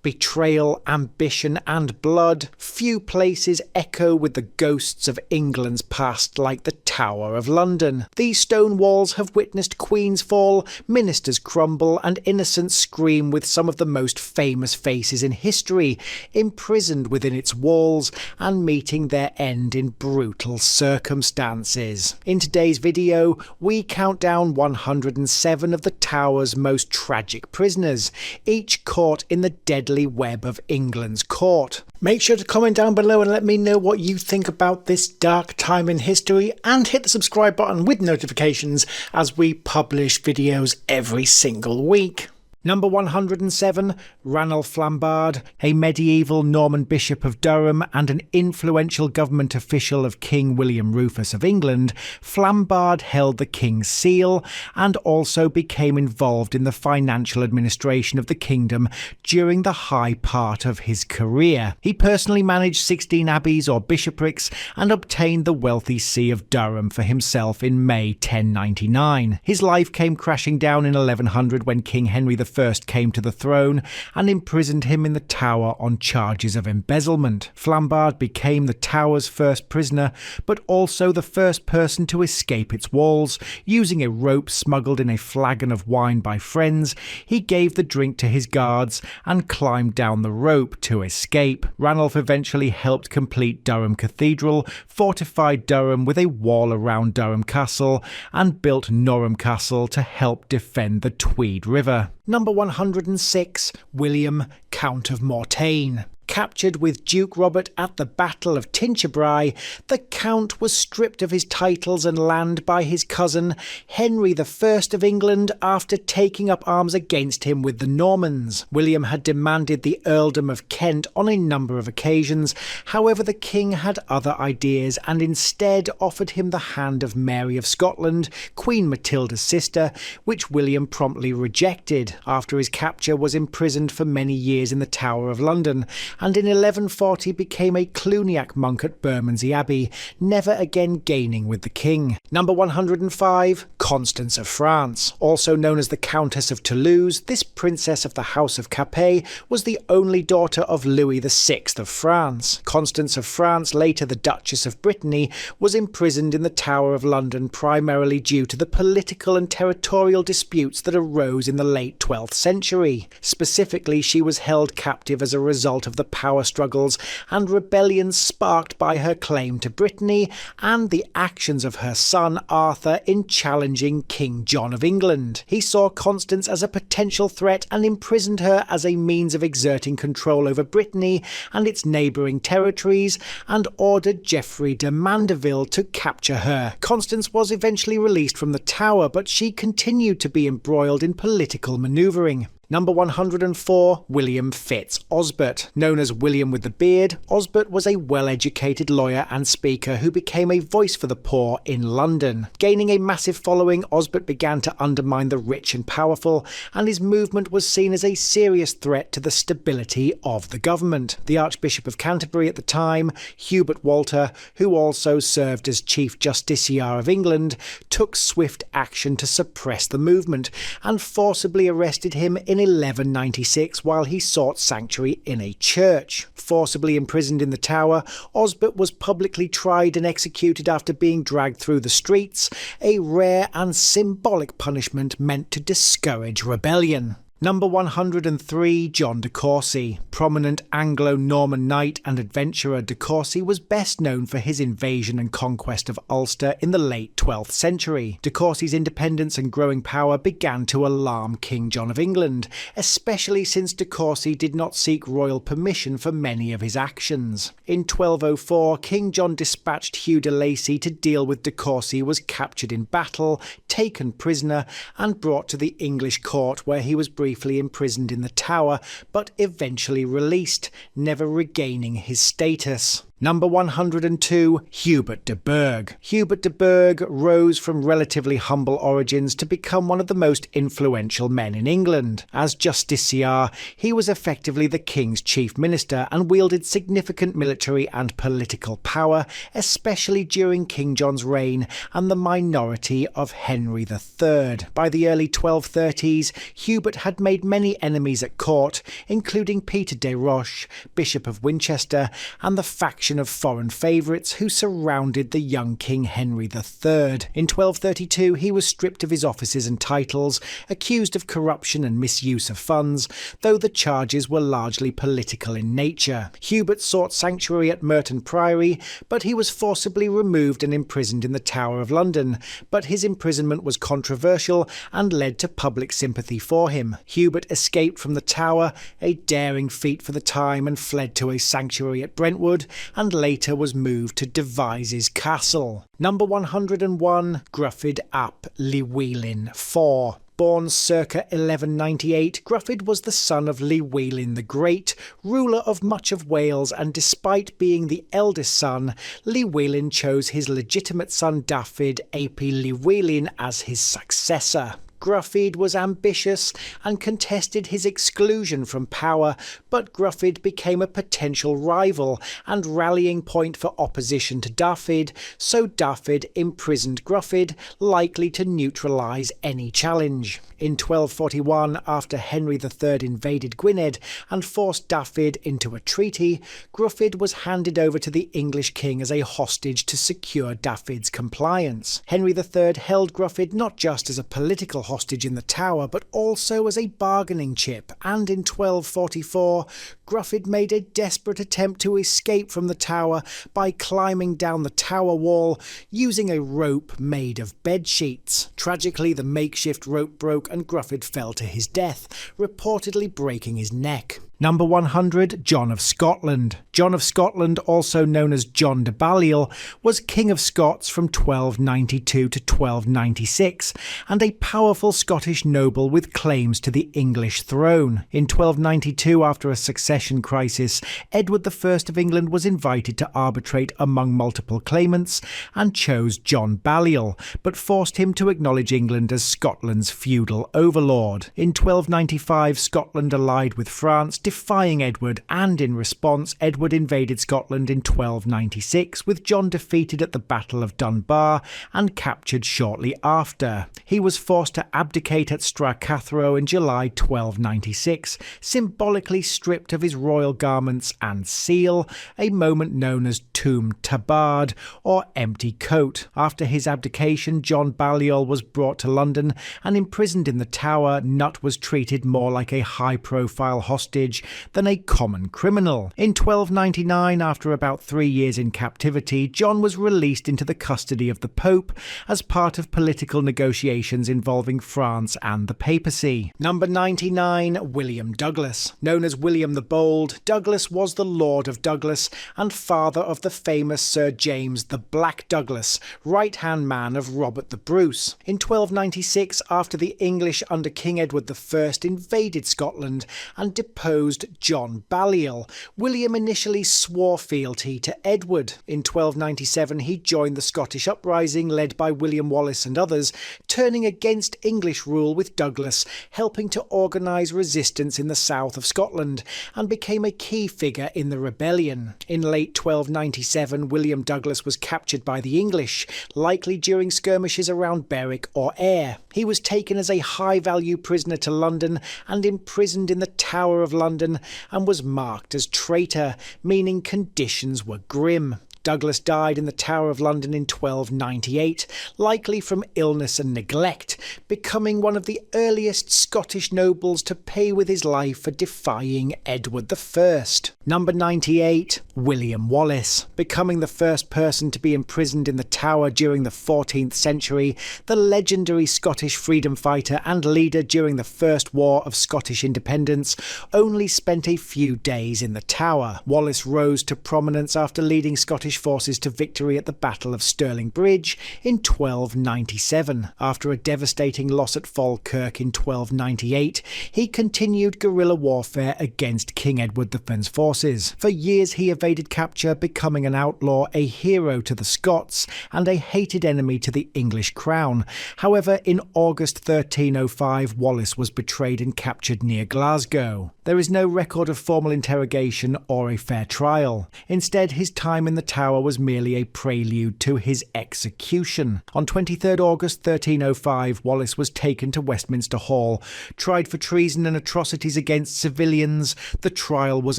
Betrayal, ambition, and blood, few places echo with the ghosts of England's past like the Tower of London. These stone walls have witnessed queens fall, ministers crumble, and innocents scream with some of the most famous faces in history, imprisoned within its walls and meeting their end in brutal circumstances. In today's video, we count down 107 of the Tower's most tragic prisoners, each caught in the deadly web of England's court. Make sure to comment down below and let me know what you think about this dark time in history, and hit the subscribe button with notifications as we publish videos every single week. Number 107, Ranulf Flambard, a medieval Norman bishop of Durham and an influential government official of King William Rufus of England. Flambard held the king's seal and also became involved in the financial administration of the kingdom during the high part of his career. He personally managed 16 abbeys or bishoprics and obtained the wealthy see of Durham for himself in May 1099. His life came crashing down in 1100 when King Henry I came to the throne and imprisoned him in the Tower on charges of embezzlement. Flambard became the Tower's first prisoner, but also the first person to escape its walls. Using a rope smuggled in a flagon of wine by friends, he gave the drink to his guards and climbed down the rope to escape. Ranulf eventually helped complete Durham Cathedral, fortified Durham with a wall around Durham Castle, and built Norham Castle to help defend the Tweed River. Number 106, William, Count of Mortain. Captured with Duke Robert at the Battle of Tinchebrai, the Count was stripped of his titles and land by his cousin, Henry I of England, after taking up arms against him with the Normans. William had demanded the earldom of Kent on a number of occasions, however the king had other ideas and instead offered him the hand of Mary of Scotland, Queen Matilda's sister, which William promptly rejected. After his capture, was imprisoned for many years in the Tower of London, and in 1140 became a Cluniac monk at Bermondsey Abbey, never again gaining with the king. Number 105, Constance of France. Also known as the Countess of Toulouse, this princess of the House of Capet was the only daughter of Louis VI of France. Constance of France, later the Duchess of Brittany, was imprisoned in the Tower of London primarily due to the political and territorial disputes that arose in the late 12th century. Specifically, she was held captive as a result of the power struggles and rebellions sparked by her claim to Brittany and the actions of her son Arthur in challenging King John of England. He saw Constance as a potential threat and imprisoned her as a means of exerting control over Brittany and its neighbouring territories, and ordered Geoffrey de Mandeville to capture her. Constance was eventually released from the Tower, but she continued to be embroiled in political manoeuvring. Number 104, William Fitz Osbert. Known as William with the Beard, Osbert was a well-educated lawyer and speaker who became a voice for the poor in London. Gaining a massive following, Osbert began to undermine the rich and powerful, and his movement was seen as a serious threat to the stability of the government. The Archbishop of Canterbury at the time, Hubert Walter, who also served as Chief Justiciar of England, took swift action to suppress the movement and forcibly arrested him in 1196 while he sought sanctuary in a church. Forcibly imprisoned in the Tower, Osbert was publicly tried and executed after being dragged through the streets, a rare and symbolic punishment meant to discourage rebellion. Number 103, John de Courcy. Prominent Anglo-Norman knight and adventurer, de Courcy was best known for his invasion and conquest of Ulster in the late 12th century. De Courcy's independence and growing power began to alarm King John of England, especially since de Courcy did not seek royal permission for many of his actions. In 1204, King John dispatched Hugh de Lacy to deal with de Courcy was captured in battle, taken prisoner, and brought to the English court, where he was briefly imprisoned in the Tower, but eventually released, never regaining his status. Number 102, Hubert de Burgh. Hubert de Burgh rose from relatively humble origins to become one of the most influential men in England. As justiciar, he was effectively the king's chief minister and wielded significant military and political power, especially during King John's reign and the minority of Henry III. By the early 1230s, Hubert had made many enemies at court, including Peter de Roche, Bishop of Winchester, and the faction of foreign favourites who surrounded the young King Henry III. In 1232 he was stripped of his offices and titles, accused of corruption and misuse of funds, though the charges were largely political in nature. Hubert sought sanctuary at Merton Priory, but he was forcibly removed and imprisoned in the Tower of London, but his imprisonment was controversial and led to public sympathy for him. Hubert escaped from the Tower, a daring feat for the time, and fled to a sanctuary at Brentwood, and later was moved to Devizes Castle. Number 101, Gruffydd ap Llywelyn IV. Born circa 1198, Gruffydd was the son of Llywelyn the Great, ruler of much of Wales, and despite being the eldest son, Llywelyn chose his legitimate son Dafydd ap Llywelyn as his successor. Gruffydd was ambitious and contested his exclusion from power, but Gruffydd became a potential rival and rallying point for opposition to Dafydd, so Dafydd imprisoned Gruffydd, likely to neutralise any challenge. In 1241, after Henry III invaded Gwynedd and forced Dafydd into a treaty, Gruffydd was handed over to the English king as a hostage to secure Dafydd's compliance. Henry III held Gruffydd not just as a political hostage in the Tower, but also as a bargaining chip, and in 1244, Gruffydd made a desperate attempt to escape from the Tower by climbing down the tower wall using a rope made of bedsheets. Tragically, the makeshift rope broke and Gruffydd fell to his death, reportedly breaking his neck. Number 100, John of Scotland. John of Scotland, also known as John de Balliol, was King of Scots from 1292 to 1296, and a powerful Scottish noble with claims to the English throne. In 1292, after a succession crisis, Edward I of England was invited to arbitrate among multiple claimants and chose John Balliol, but forced him to acknowledge England as Scotland's feudal overlord. In 1295, Scotland allied with France, defying Edward, and in response, Edward invaded Scotland in 1296, with John defeated at the Battle of Dunbar and captured shortly after. He was forced to abdicate at Stracathro in July 1296, symbolically stripped of his royal garments and seal, a moment known as Tomb Tabard, or empty coat. After his abdication, John Balliol was brought to London and imprisoned in the Tower. Nutt was treated more like a high-profile hostage than a common criminal. In 1299, after about 3 years in captivity, John was released into the custody of the Pope as part of political negotiations involving France and the papacy. Number 99, William Douglas. Known as William the Bold, Douglas was the Lord of Douglas and father of the famous Sir James the Black Douglas, right-hand man of Robert the Bruce. In 1296, after the English under King Edward I invaded Scotland and deposed John Balliol, William initially swore fealty to Edward. In 1297, he joined the Scottish uprising led by William Wallace and others, turning against English rule, with Douglas helping to organise resistance in the south of Scotland, and became a key figure in the rebellion. In late 1297, William Douglas was captured by the English, likely during skirmishes around Berwick or Ayr. He was taken as a high-value prisoner to London and imprisoned in the Tower of London, and was marked as traitor, meaning conditions were grim. Douglas died in the Tower of London in 1298, likely from illness and neglect, becoming one of the earliest Scottish nobles to pay with his life for defying Edward I. Number 98, William Wallace. Becoming the first person to be imprisoned in the Tower during the 14th century, the legendary Scottish freedom fighter and leader during the First War of Scottish Independence only spent a few days in the Tower. Wallace rose to prominence after leading Scottish forces to victory at the Battle of Stirling Bridge in 1297. After a devastating loss at Falkirk in 1298, he continued guerrilla warfare against King Edward I's forces. For years he evaded evaded capture, becoming an outlaw, a hero to the Scots, and a hated enemy to the English crown. However, in August 1305, Wallace was betrayed and captured near Glasgow. There is no record of formal interrogation or a fair trial. Instead, his time in the Tower was merely a prelude to his execution. On 23rd August 1305, Wallace was taken to Westminster Hall, tried for treason and atrocities against civilians. The trial was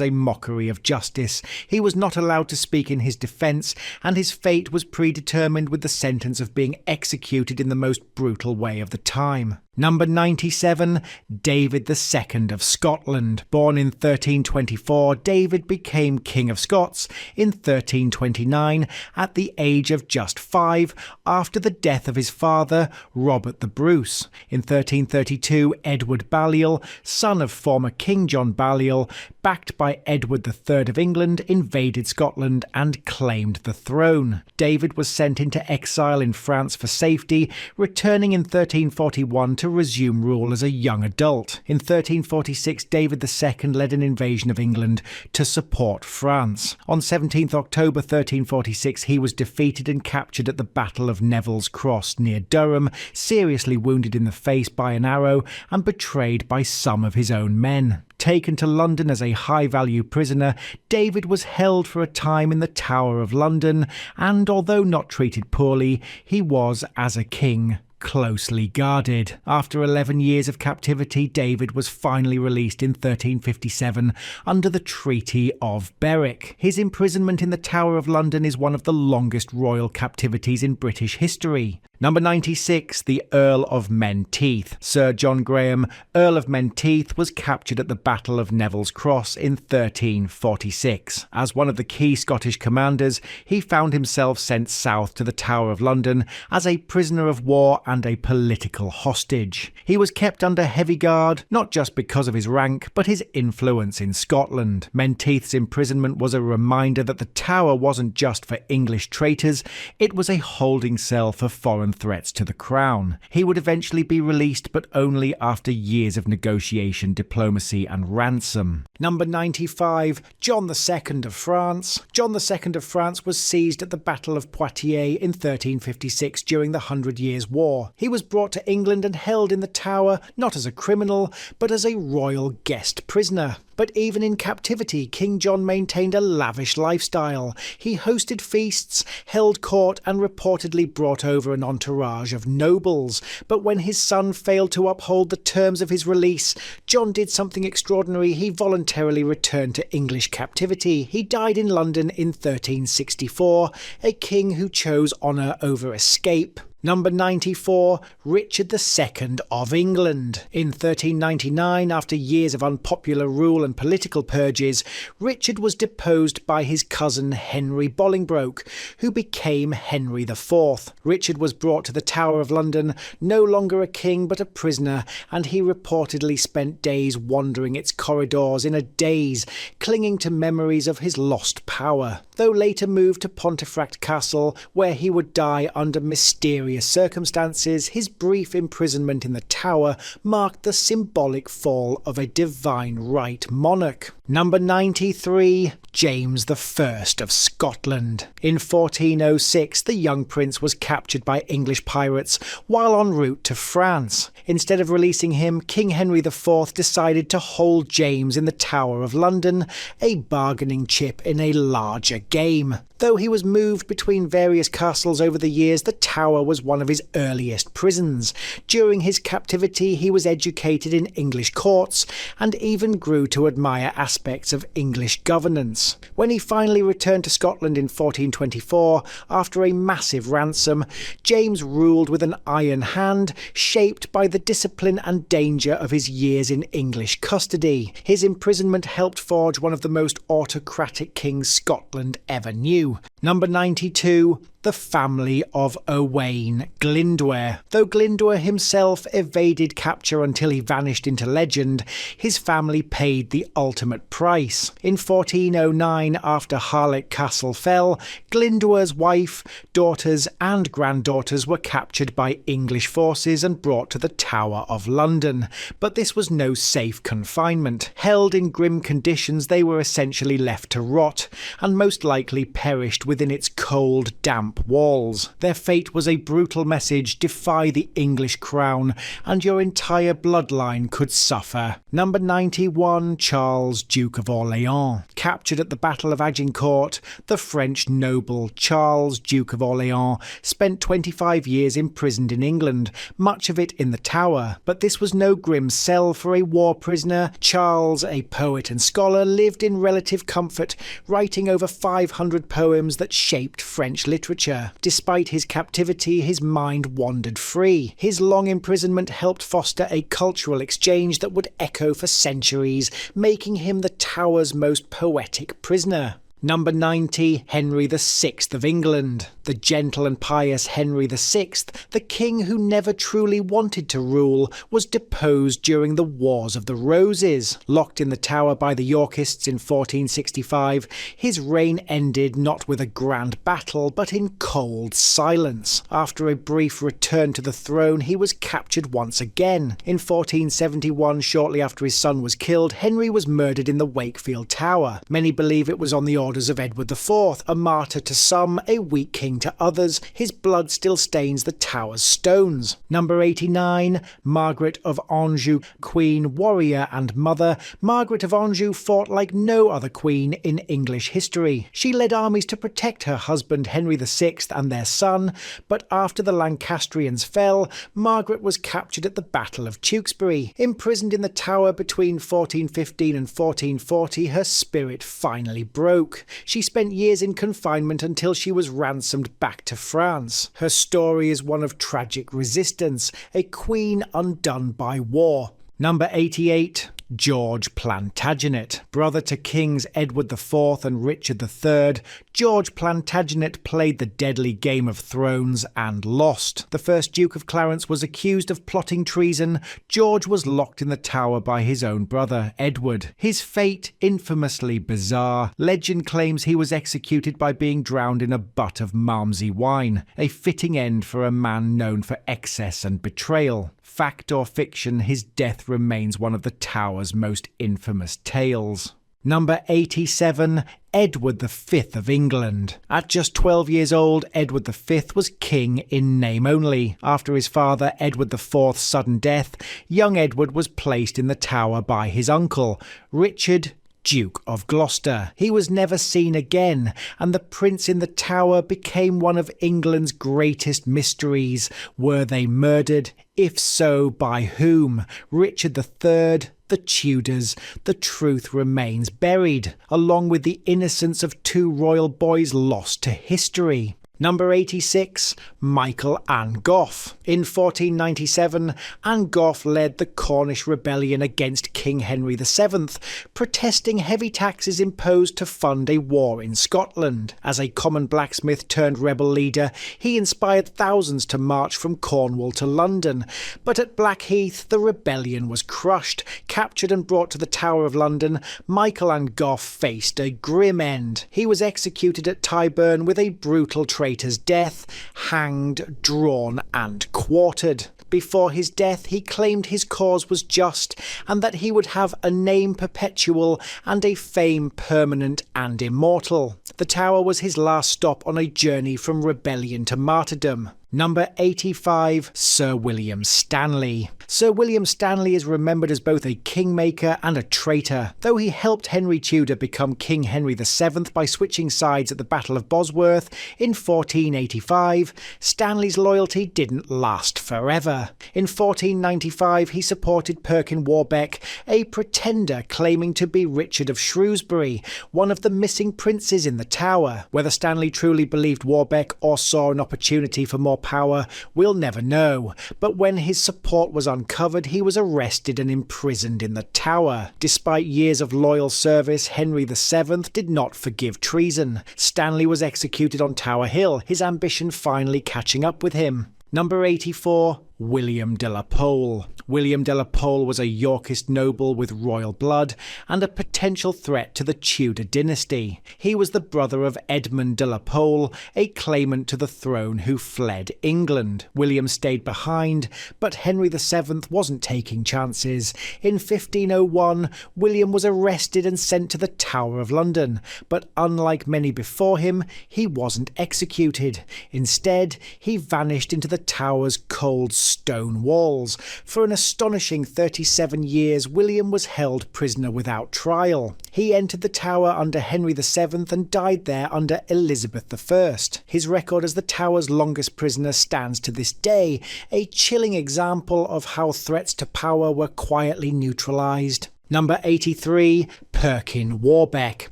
a mockery of justice. He was not allowed to speak in his defence, and his fate was predetermined with the sentence of being executed in the most brutal way of the time. Number 97, David II of Scotland. Born in 1324, David became King of Scots in 1329 at the age of just 5 after the death of his father, Robert the Bruce. In 1332, Edward Balliol, son of former King John Balliol, backed by Edward III of England, invaded Scotland and claimed the throne. David was sent into exile in France for safety, returning in 1341 to resume rule as a young adult. In 1346, David II led an invasion of England to support France. On 17th October 1346, he was defeated and captured at the Battle of Neville's Cross near Durham, seriously wounded in the face by an arrow and betrayed by some of his own men. Taken to London as a high-value prisoner, David was held for a time in the Tower of London, and although not treated poorly, he was, as a king, closely guarded. After 11 years of captivity, David was finally released in 1357 under the Treaty of Berwick. His imprisonment in the Tower of London is one of the longest royal captivities in British history. Number 96, the Earl of Menteith. Sir John Graham, Earl of Menteith, was captured at the Battle of Neville's Cross in 1346. As one of the key Scottish commanders, he found himself sent south to the Tower of London as a prisoner of war and a political hostage. He was kept under heavy guard, not just because of his rank, but his influence in Scotland. Menteith's imprisonment was a reminder that the Tower wasn't just for English traitors, it was a holding cell for foreign threats to the crown. He would eventually be released, but only after years of negotiation, diplomacy and ransom. Number 95, John II of France. John II of France was seized at the Battle of Poitiers in 1356 during the 100 Years' War. He was brought to England and held in the Tower, not as a criminal, but as a royal guest prisoner. But even in captivity, King John maintained a lavish lifestyle. He hosted feasts, held court, and reportedly brought over an entourage of nobles. But when his son failed to uphold the terms of his release, John did something extraordinary. He voluntarily returned to English captivity. He died in London in 1364, a king who chose honour over escape. Number 94, Richard II of England. In 1399, after years of unpopular rule and political purges, Richard was deposed by his cousin Henry Bolingbroke, who became Henry IV. Richard was brought to the Tower of London, no longer a king but a prisoner, and he reportedly spent days wandering its corridors in a daze, clinging to memories of his lost power, though later moved to Pontefract Castle, where he would die under mysterious circumstances. His brief imprisonment in the Tower marked the symbolic fall of a divine right monarch. Number 93, James I of Scotland. In 1406, the young prince was captured by English pirates while en route to France. Instead of releasing him, King Henry IV decided to hold James in the Tower of London, a bargaining chip in a larger game. Though he was moved between various castles over the years, the Tower was one of his earliest prisons. During his captivity, he was educated in English courts and even grew to admire aspects of English governance. When he finally returned to Scotland in 1424, after a massive ransom, James ruled with an iron hand, shaped by the discipline and danger of his years in English custody. His imprisonment helped forge one of the most autocratic kings Scotland ever knew. Number 92, the family of Owain Glyndwr. Though Glyndwr himself evaded capture until he vanished into legend, his family paid the ultimate price. In 1409, after Harlech Castle fell, Glyndwr's wife, daughters and granddaughters were captured by English forces and brought to the Tower of London. But this was no safe confinement. Held in grim conditions, they were essentially left to rot, and most likely perished within its cold, damp walls. Their fate was a brutal message: defy the English crown and your entire bloodline could suffer. Number 91, Charles, Duke of Orléans. Captured at the Battle of Agincourt, the French noble Charles, Duke of Orléans, spent 25 years imprisoned in England, much of it in the Tower. But this was no grim cell for a war prisoner. Charles, a poet and scholar, lived in relative comfort, writing over 500 poems that shaped French literature. Despite his captivity, his mind wandered free. His long imprisonment helped foster a cultural exchange that would echo for centuries, making him the Tower's most poetic prisoner. Number 90, Henry VI of England. The gentle and pious Henry VI, the king who never truly wanted to rule, was deposed during the Wars of the Roses. Locked in the Tower by the Yorkists in 1465, his reign ended not with a grand battle, but in cold silence. After a brief return to the throne, he was captured once again. In 1471, shortly after his son was killed, Henry was murdered in the Wakefield Tower. Many believe it was on the orders of Edward IV, a martyr to some, a weak king to others. His blood still stains the tower's stones. Number 89, Margaret of Anjou. Queen, warrior and mother, Margaret of Anjou fought like no other queen in English history. She led armies to protect her husband Henry VI and their son, but after the Lancastrians fell, Margaret was captured at the Battle of Tewkesbury. Imprisoned in the Tower between 1415 and 1440, her spirit finally broke. She spent years in confinement until she was ransomed back to France. Her story is one of tragic resistance, a queen undone by war. Number 88, George Plantagenet. Brother to Kings Edward IV and Richard III, George Plantagenet played the deadly Game of Thrones and lost. The first Duke of Clarence was accused of plotting treason. George was locked in the Tower by his own brother, Edward. His fate, infamously bizarre. Legend claims he was executed by being drowned in a butt of Malmsey wine, a fitting end for a man known for excess and betrayal. Fact or fiction, his death remains one of the Tower's most infamous tales. Number 87, Edward V of England. At just 12 years old, Edward V was king in name only. After his father Edward IV's sudden death, young Edward was placed in the Tower by his uncle, Richard, Duke of Gloucester. He was never seen again, and the prince in the Tower became one of England's greatest mysteries. Were they murdered? If so, by whom? Richard III? The Tudors? The truth remains buried, along with the innocence of two royal boys lost to history. Number 86, Michael Angoff. In 1497, Angoff led the Cornish rebellion against King Henry VII, protesting heavy taxes imposed to fund a war in Scotland. As a common blacksmith turned rebel leader, he inspired thousands to march from Cornwall to London. But at Blackheath, the rebellion was crushed. Captured and brought to the Tower of London, Michael Angoff faced a grim end. He was executed at Tyburn with a brutal traitor's death, hanged, drawn and quartered. Before his death, he claimed his cause was just and that he would have a name perpetual and a fame permanent and immortal. The Tower was his last stop on a journey from rebellion to martyrdom. Number 85, Sir William Stanley. Sir William Stanley is remembered as both a kingmaker and a traitor. Though he helped Henry Tudor become King Henry VII by switching sides at the Battle of Bosworth in 1485, Stanley's loyalty didn't last forever. In 1495, he supported Perkin Warbeck, a pretender claiming to be Richard of Shrewsbury, one of the missing princes in the Tower. Whether Stanley truly believed Warbeck or saw an opportunity for more power, we'll never know, but when his support was uncovered, he was arrested and imprisoned in the Tower. Despite years of loyal service, Henry VII did not forgive treason. Stanley was executed on Tower Hill, his ambition finally catching up with him. Number 84. William de la Pole. William de la Pole was a Yorkist noble with royal blood and a potential threat to the Tudor dynasty. He was the brother of Edmund de la Pole, a claimant to the throne who fled England. William stayed behind, but Henry VII wasn't taking chances. In 1501, William was arrested and sent to the Tower of London, but unlike many before him, he wasn't executed. Instead, he vanished into the Tower's cold stone walls. For an astonishing 37 years, William was held prisoner without trial. He entered the Tower under Henry VII and died there under Elizabeth I. His record as the Tower's longest prisoner stands to this day, a chilling example of how threats to power were quietly neutralised. Number 83. Perkin Warbeck.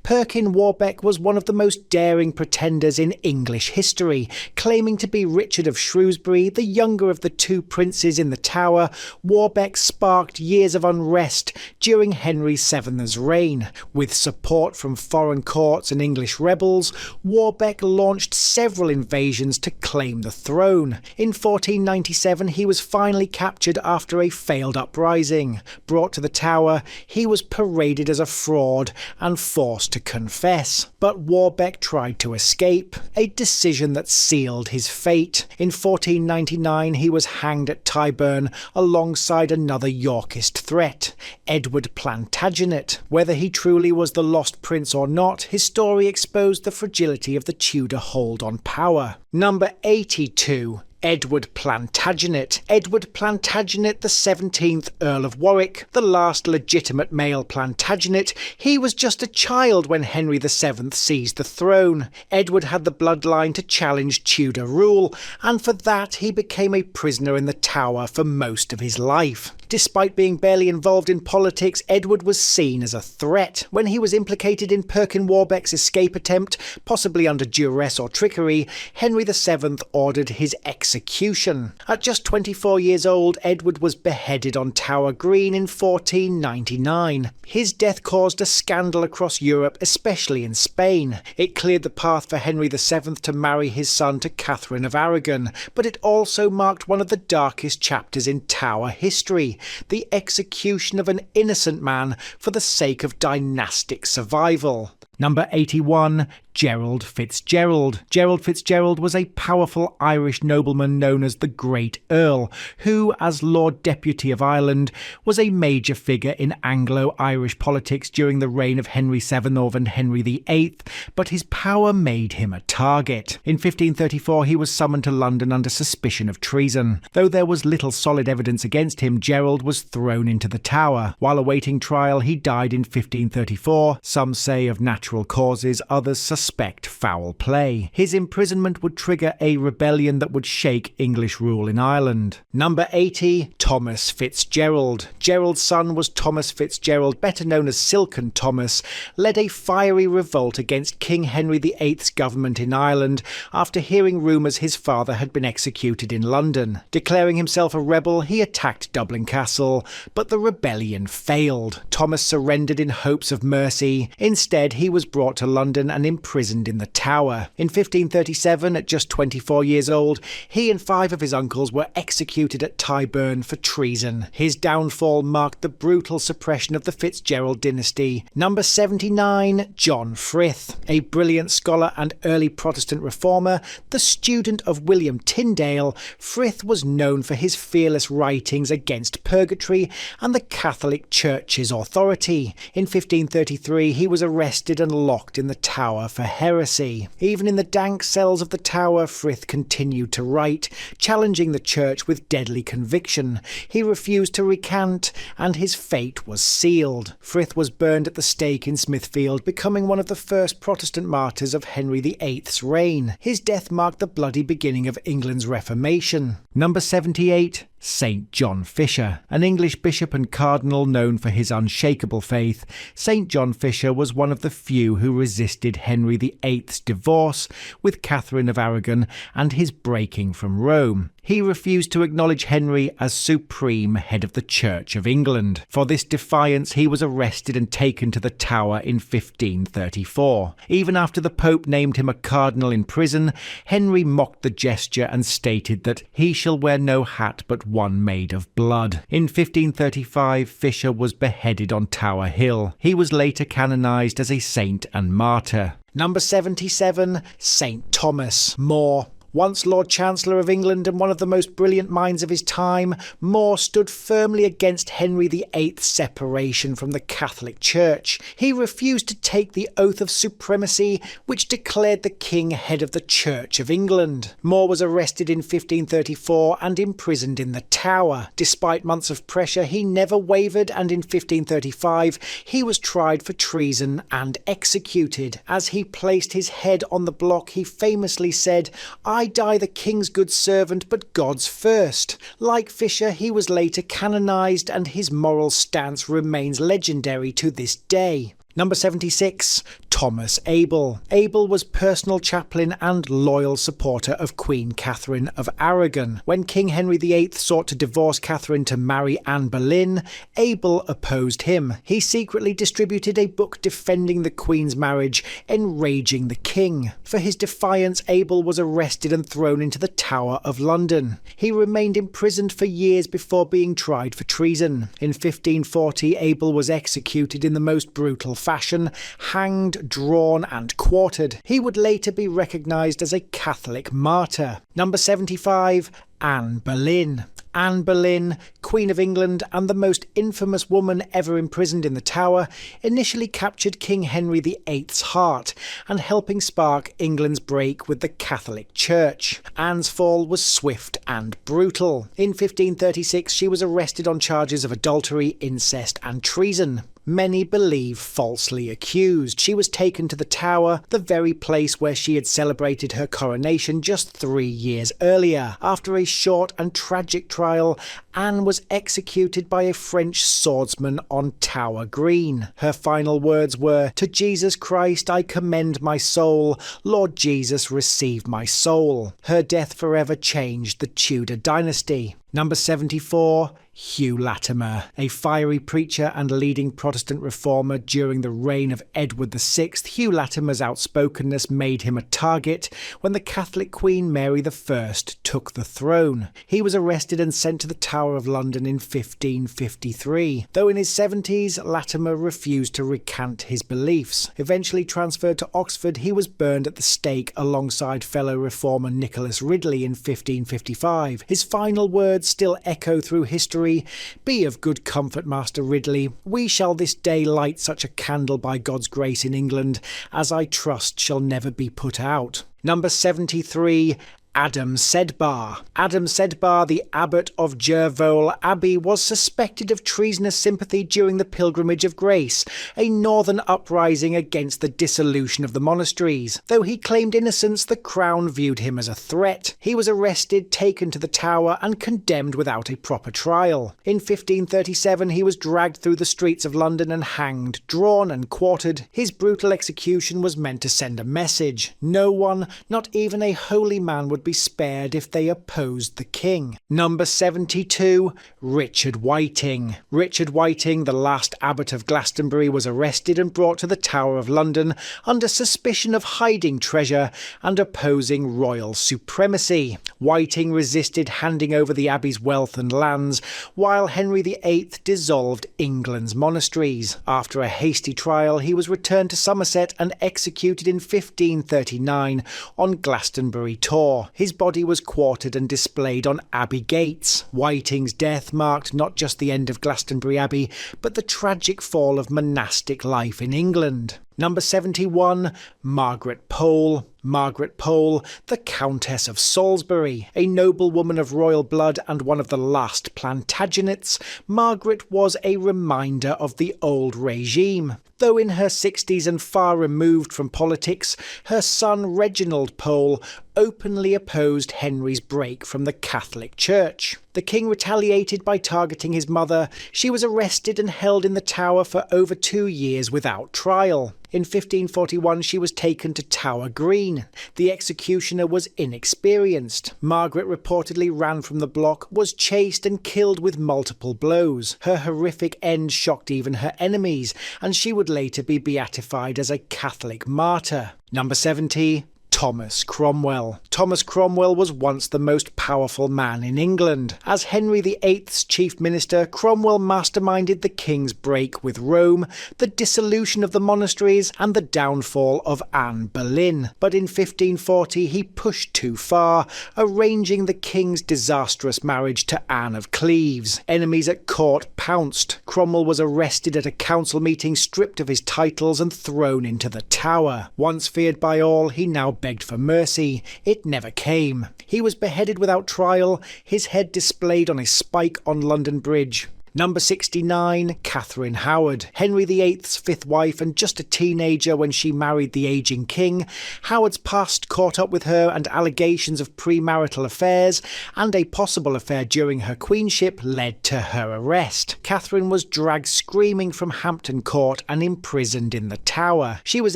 Perkin Warbeck was one of the most daring pretenders in English history. Claiming to be Richard of Shrewsbury, the younger of the two princes in the Tower, Warbeck sparked years of unrest during Henry VII's reign. With support from foreign courts and English rebels, Warbeck launched several invasions to claim the throne. In 1497, he was finally captured after a failed uprising. Brought to the Tower, he was paraded as a fraud and forced to confess. But Warbeck tried to escape, a decision that sealed his fate. In 1499, he was hanged at Tyburn alongside another Yorkist threat, Edward Plantagenet. Whether he truly was the lost prince or not, his story exposed the fragility of the Tudor hold on power. Number 82. Edward Plantagenet. Edward Plantagenet, the 17th Earl of Warwick, the last legitimate male Plantagenet. He was just a child when Henry VII seized the throne. Edward had the bloodline to challenge Tudor rule, and for that he became a prisoner in the Tower for most of his life. Despite being barely involved in politics, Edward was seen as a threat. When he was implicated in Perkin Warbeck's escape attempt, possibly under duress or trickery, Henry VII ordered his execution. At just 24 years old, Edward was beheaded on Tower Green in 1499. His death caused a scandal across Europe, especially in Spain. It cleared the path for Henry VII to marry his son to Catherine of Aragon, but it also marked one of the darkest chapters in Tower history. The execution of an innocent man for the sake of dynastic survival. Number 81. Gerald Fitzgerald. Gerald Fitzgerald was a powerful Irish nobleman known as the Great Earl, who, as Lord Deputy of Ireland, was a major figure in Anglo-Irish politics during the reign of Henry VII and Henry VIII, but his power made him a target. In 1534 he was summoned to London under suspicion of treason. Though there was little solid evidence against him, Gerald was thrown into the Tower. While awaiting trial, he died in 1534, some say of natural causes, others suspect foul play. His imprisonment would trigger a rebellion that would shake English rule in Ireland. Number 80. Thomas Fitzgerald. Gerald's son was Thomas Fitzgerald, better known as Silken Thomas, led a fiery revolt against King Henry VIII's government in Ireland after hearing rumours his father had been executed in London. Declaring himself a rebel, he attacked Dublin Castle, but the rebellion failed. Thomas surrendered in hopes of mercy. Instead, he was brought to London and imprisoned in the Tower. In 1537, at just 24 years old, he and 5 of his uncles were executed at Tyburn for treason. His downfall marked the brutal suppression of the Fitzgerald dynasty. Number 79. John Frith. A brilliant scholar and early Protestant reformer, the student of William Tyndale, Frith was known for his fearless writings against purgatory and the Catholic Church's authority. In 1533, he was arrested and locked in the Tower for heresy. Even in the dank cells of the Tower, Frith continued to write, challenging the Church with deadly conviction. He refused to recant, and his fate was sealed. Frith was burned at the stake in Smithfield, becoming one of the first Protestant martyrs of Henry VIII's reign. His death marked the bloody beginning of England's Reformation. Number 78. St. John Fisher. An English bishop and cardinal known for his unshakable faith, St. John Fisher was one of the few who resisted Henry VIII's divorce with Catherine of Aragon and his breaking from Rome. He refused to acknowledge Henry as supreme head of the Church of England. For this defiance, he was arrested and taken to the Tower in 1534. Even after the Pope named him a cardinal in prison, Henry mocked the gesture and stated that he shall wear no hat but one made of blood. In 1535, Fisher was beheaded on Tower Hill. He was later canonised as a saint and martyr. Number 77, St. Thomas More. Once Lord Chancellor of England and one of the most brilliant minds of his time, More stood firmly against Henry VIII's separation from the Catholic Church. He refused to take the oath of supremacy, which declared the king head of the Church of England. More was arrested in 1534 and imprisoned in the Tower. Despite months of pressure, he never wavered, and in 1535 he was tried for treason and executed. As he placed his head on the block, he famously said, "I die the king's good servant, but God's first." Like Fisher, he was later canonised, and his moral stance remains legendary to this day. Number 76, Thomas Abel. Abel was personal chaplain and loyal supporter of Queen Catherine of Aragon. When King Henry VIII sought to divorce Catherine to marry Anne Boleyn, Abel opposed him. He secretly distributed a book defending the Queen's marriage, enraging the king. For his defiance, Abel was arrested and thrown into the Tower of London. He remained imprisoned for years before being tried for treason. In 1540, Abel was executed in the most brutal fashion, hanged, drawn and quartered. He would later be recognised as a Catholic martyr. Number 75, Anne Boleyn. Anne Boleyn, Queen of England and the most infamous woman ever imprisoned in the Tower, initially captured King Henry VIII's heart and helping spark England's break with the Catholic Church. Anne's fall was swift and brutal. In 1536, she was arrested on charges of adultery, incest and treason. Many believe falsely accused. She was taken to the Tower, the very place where she had celebrated her coronation just 3 years earlier. After a short and tragic trial, Anne was executed by a French swordsman on Tower Green. Her final words were, "To Jesus Christ I commend my soul. Lord Jesus, receive my soul." Her death forever changed the Tudor dynasty. Number 74, Hugh Latimer. A fiery preacher and leading Protestant reformer during the reign of Edward VI, Hugh Latimer's outspokenness made him a target when the Catholic Queen Mary I took the throne. He was arrested and sent to the Tower of London in 1553. Though in his 70s, Latimer refused to recant his beliefs. Eventually transferred to Oxford, he was burned at the stake alongside fellow reformer Nicholas Ridley in 1555. His final words still echo through history. "Be of good comfort, Master Ridley. We shall this day light such a candle by God's grace in England as I trust shall never be put out." Number 73, Adam Sedbar. Adam Sedbar, the abbot of Jervole Abbey, was suspected of treasonous sympathy during the Pilgrimage of Grace, a northern uprising against the dissolution of the monasteries. Though he claimed innocence, the Crown viewed him as a threat. He was arrested, taken to the Tower, and condemned without a proper trial. In 1537, he was dragged through the streets of London and hanged, drawn and quartered. His brutal execution was meant to send a message. No one, not even a holy man, would be spared if they opposed the king. Number 72, Richard Whiting. Richard Whiting, the last abbot of Glastonbury, was arrested and brought to the Tower of London under suspicion of hiding treasure and opposing royal supremacy. Whiting resisted handing over the abbey's wealth and lands, while Henry VIII dissolved England's monasteries. After a hasty trial, he was returned to Somerset and executed in 1539 on Glastonbury Tor. His body was quartered and displayed on Abbey gates. Whiting's death marked not just the end of Glastonbury Abbey, but the tragic fall of monastic life in England. Number 71, Margaret Pole. Margaret Pole, the Countess of Salisbury. A noblewoman of royal blood and one of the last Plantagenets, Margaret was a reminder of the old regime. Though in her 60s and far removed from politics, her son Reginald Pole openly opposed Henry's break from the Catholic Church. The king retaliated by targeting his mother. She was arrested and held in the Tower for over 2 years without trial. In 1541 she was taken to Tower Green. The executioner was inexperienced. Margaret reportedly ran from the block, was chased and killed with multiple blows. Her horrific end shocked even her enemies, and she would later be beatified as a Catholic martyr. Number 70. Thomas Cromwell. Thomas Cromwell was once the most powerful man in England. As Henry VIII's chief minister, Cromwell masterminded the king's break with Rome, the dissolution of the monasteries, and the downfall of Anne Boleyn. But in 1540 he pushed too far, arranging the king's disastrous marriage to Anne of Cleves. Enemies at court pounced. Cromwell was arrested at a council meeting, stripped of his titles and thrown into the Tower. Once feared by all, he now begged for mercy. It never came. He was beheaded without trial, his head displayed on a spike on London Bridge. Number 69, Catherine Howard. Henry VIII's fifth wife and just a teenager when she married the ageing king, Howard's past caught up with her, and allegations of premarital affairs and a possible affair during her queenship led to her arrest. Catherine was dragged screaming from Hampton Court and imprisoned in the Tower. She was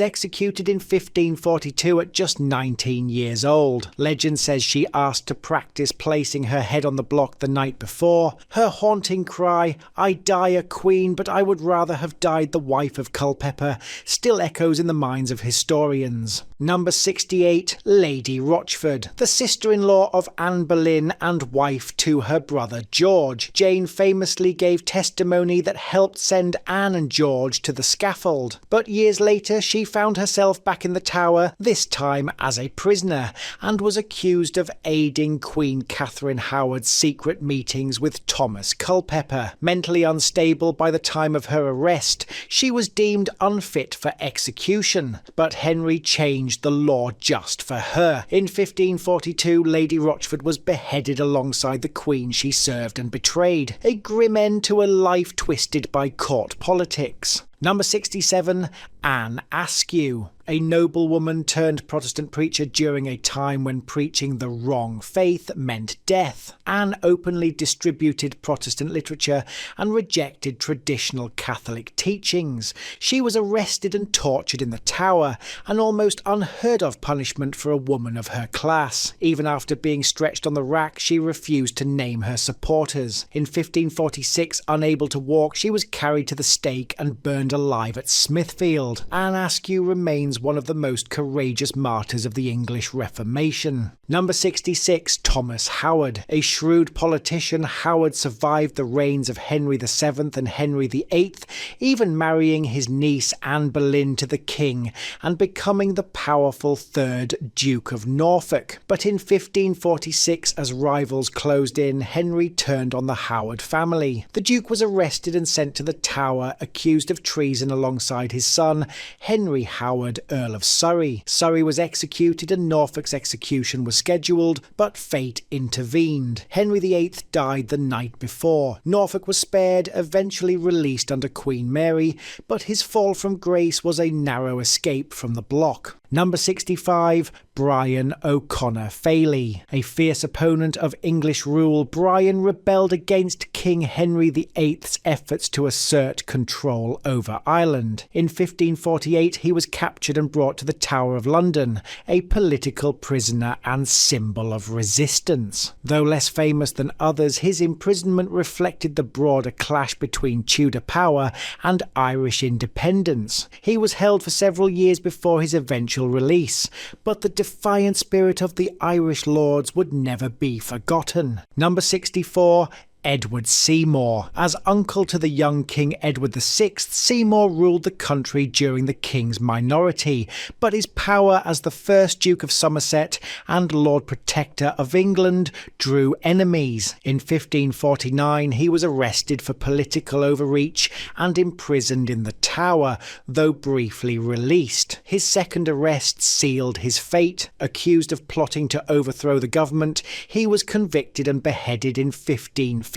executed in 1542 at just 19 years old. Legend says she asked to practice placing her head on the block the night before. Her haunting cry, "I die a queen, but I would rather have died the wife of Culpeper," still echoes in the minds of historians. Number 68, Lady Rochford. The sister-in-law of Anne Boleyn and wife to her brother George. Jane famously gave testimony that helped send Anne and George to the scaffold. But years later she found herself back in the Tower, this time as a prisoner, and was accused of aiding Queen Catherine Howard's secret meetings with Thomas Culpeper. Mentally unstable by the time of her arrest, she was deemed unfit for execution, but Henry changed the law just for her. In 1542, Lady Rochford was beheaded alongside the Queen she served and betrayed, a grim end to a life twisted by court politics. Number 67, Anne Askew. A noblewoman turned Protestant preacher during a time when preaching the wrong faith meant death. Anne openly distributed Protestant literature and rejected traditional Catholic teachings. She was arrested and tortured in the Tower, an almost unheard of punishment for a woman of her class. Even after being stretched on the rack, she refused to name her supporters. In 1546, unable to walk, she was carried to the stake and burned alive at Smithfield. Anne Askew remains one of the most courageous martyrs of the English Reformation. Number 66, Thomas Howard. A shrewd politician, Howard survived the reigns of Henry VII and Henry VIII, even marrying his niece Anne Boleyn to the king and becoming the powerful third Duke of Norfolk. But in 1546, as rivals closed in, Henry turned on the Howard family. The Duke was arrested and sent to the Tower, accused of treason alongside his son, Henry Howard, Earl of Surrey. Surrey was executed and Norfolk's execution was scheduled, but fate intervened. Henry VIII died the night before. Norfolk was spared, eventually released under Queen Mary, but his fall from grace was a narrow escape from the block. Number 65, Brian O'Connor Fairley. A fierce opponent of English rule, Brian rebelled against King Henry VIII's efforts to assert control over Ireland. In 1548, he was captured and brought to the Tower of London, a political prisoner and symbol of resistance. Though less famous than others, his imprisonment reflected the broader clash between Tudor power and Irish independence. He was held for several years before his eventual release, but the defiant spirit of the Irish lords would never be forgotten. Number 64, Edward Seymour. As uncle to the young King Edward VI, Seymour ruled the country during the king's minority, but his power as the first Duke of Somerset and Lord Protector of England drew enemies. In 1549, he was arrested for political overreach and imprisoned in the Tower, though briefly released. His second arrest sealed his fate. Accused of plotting to overthrow the government, he was convicted and beheaded in 1552.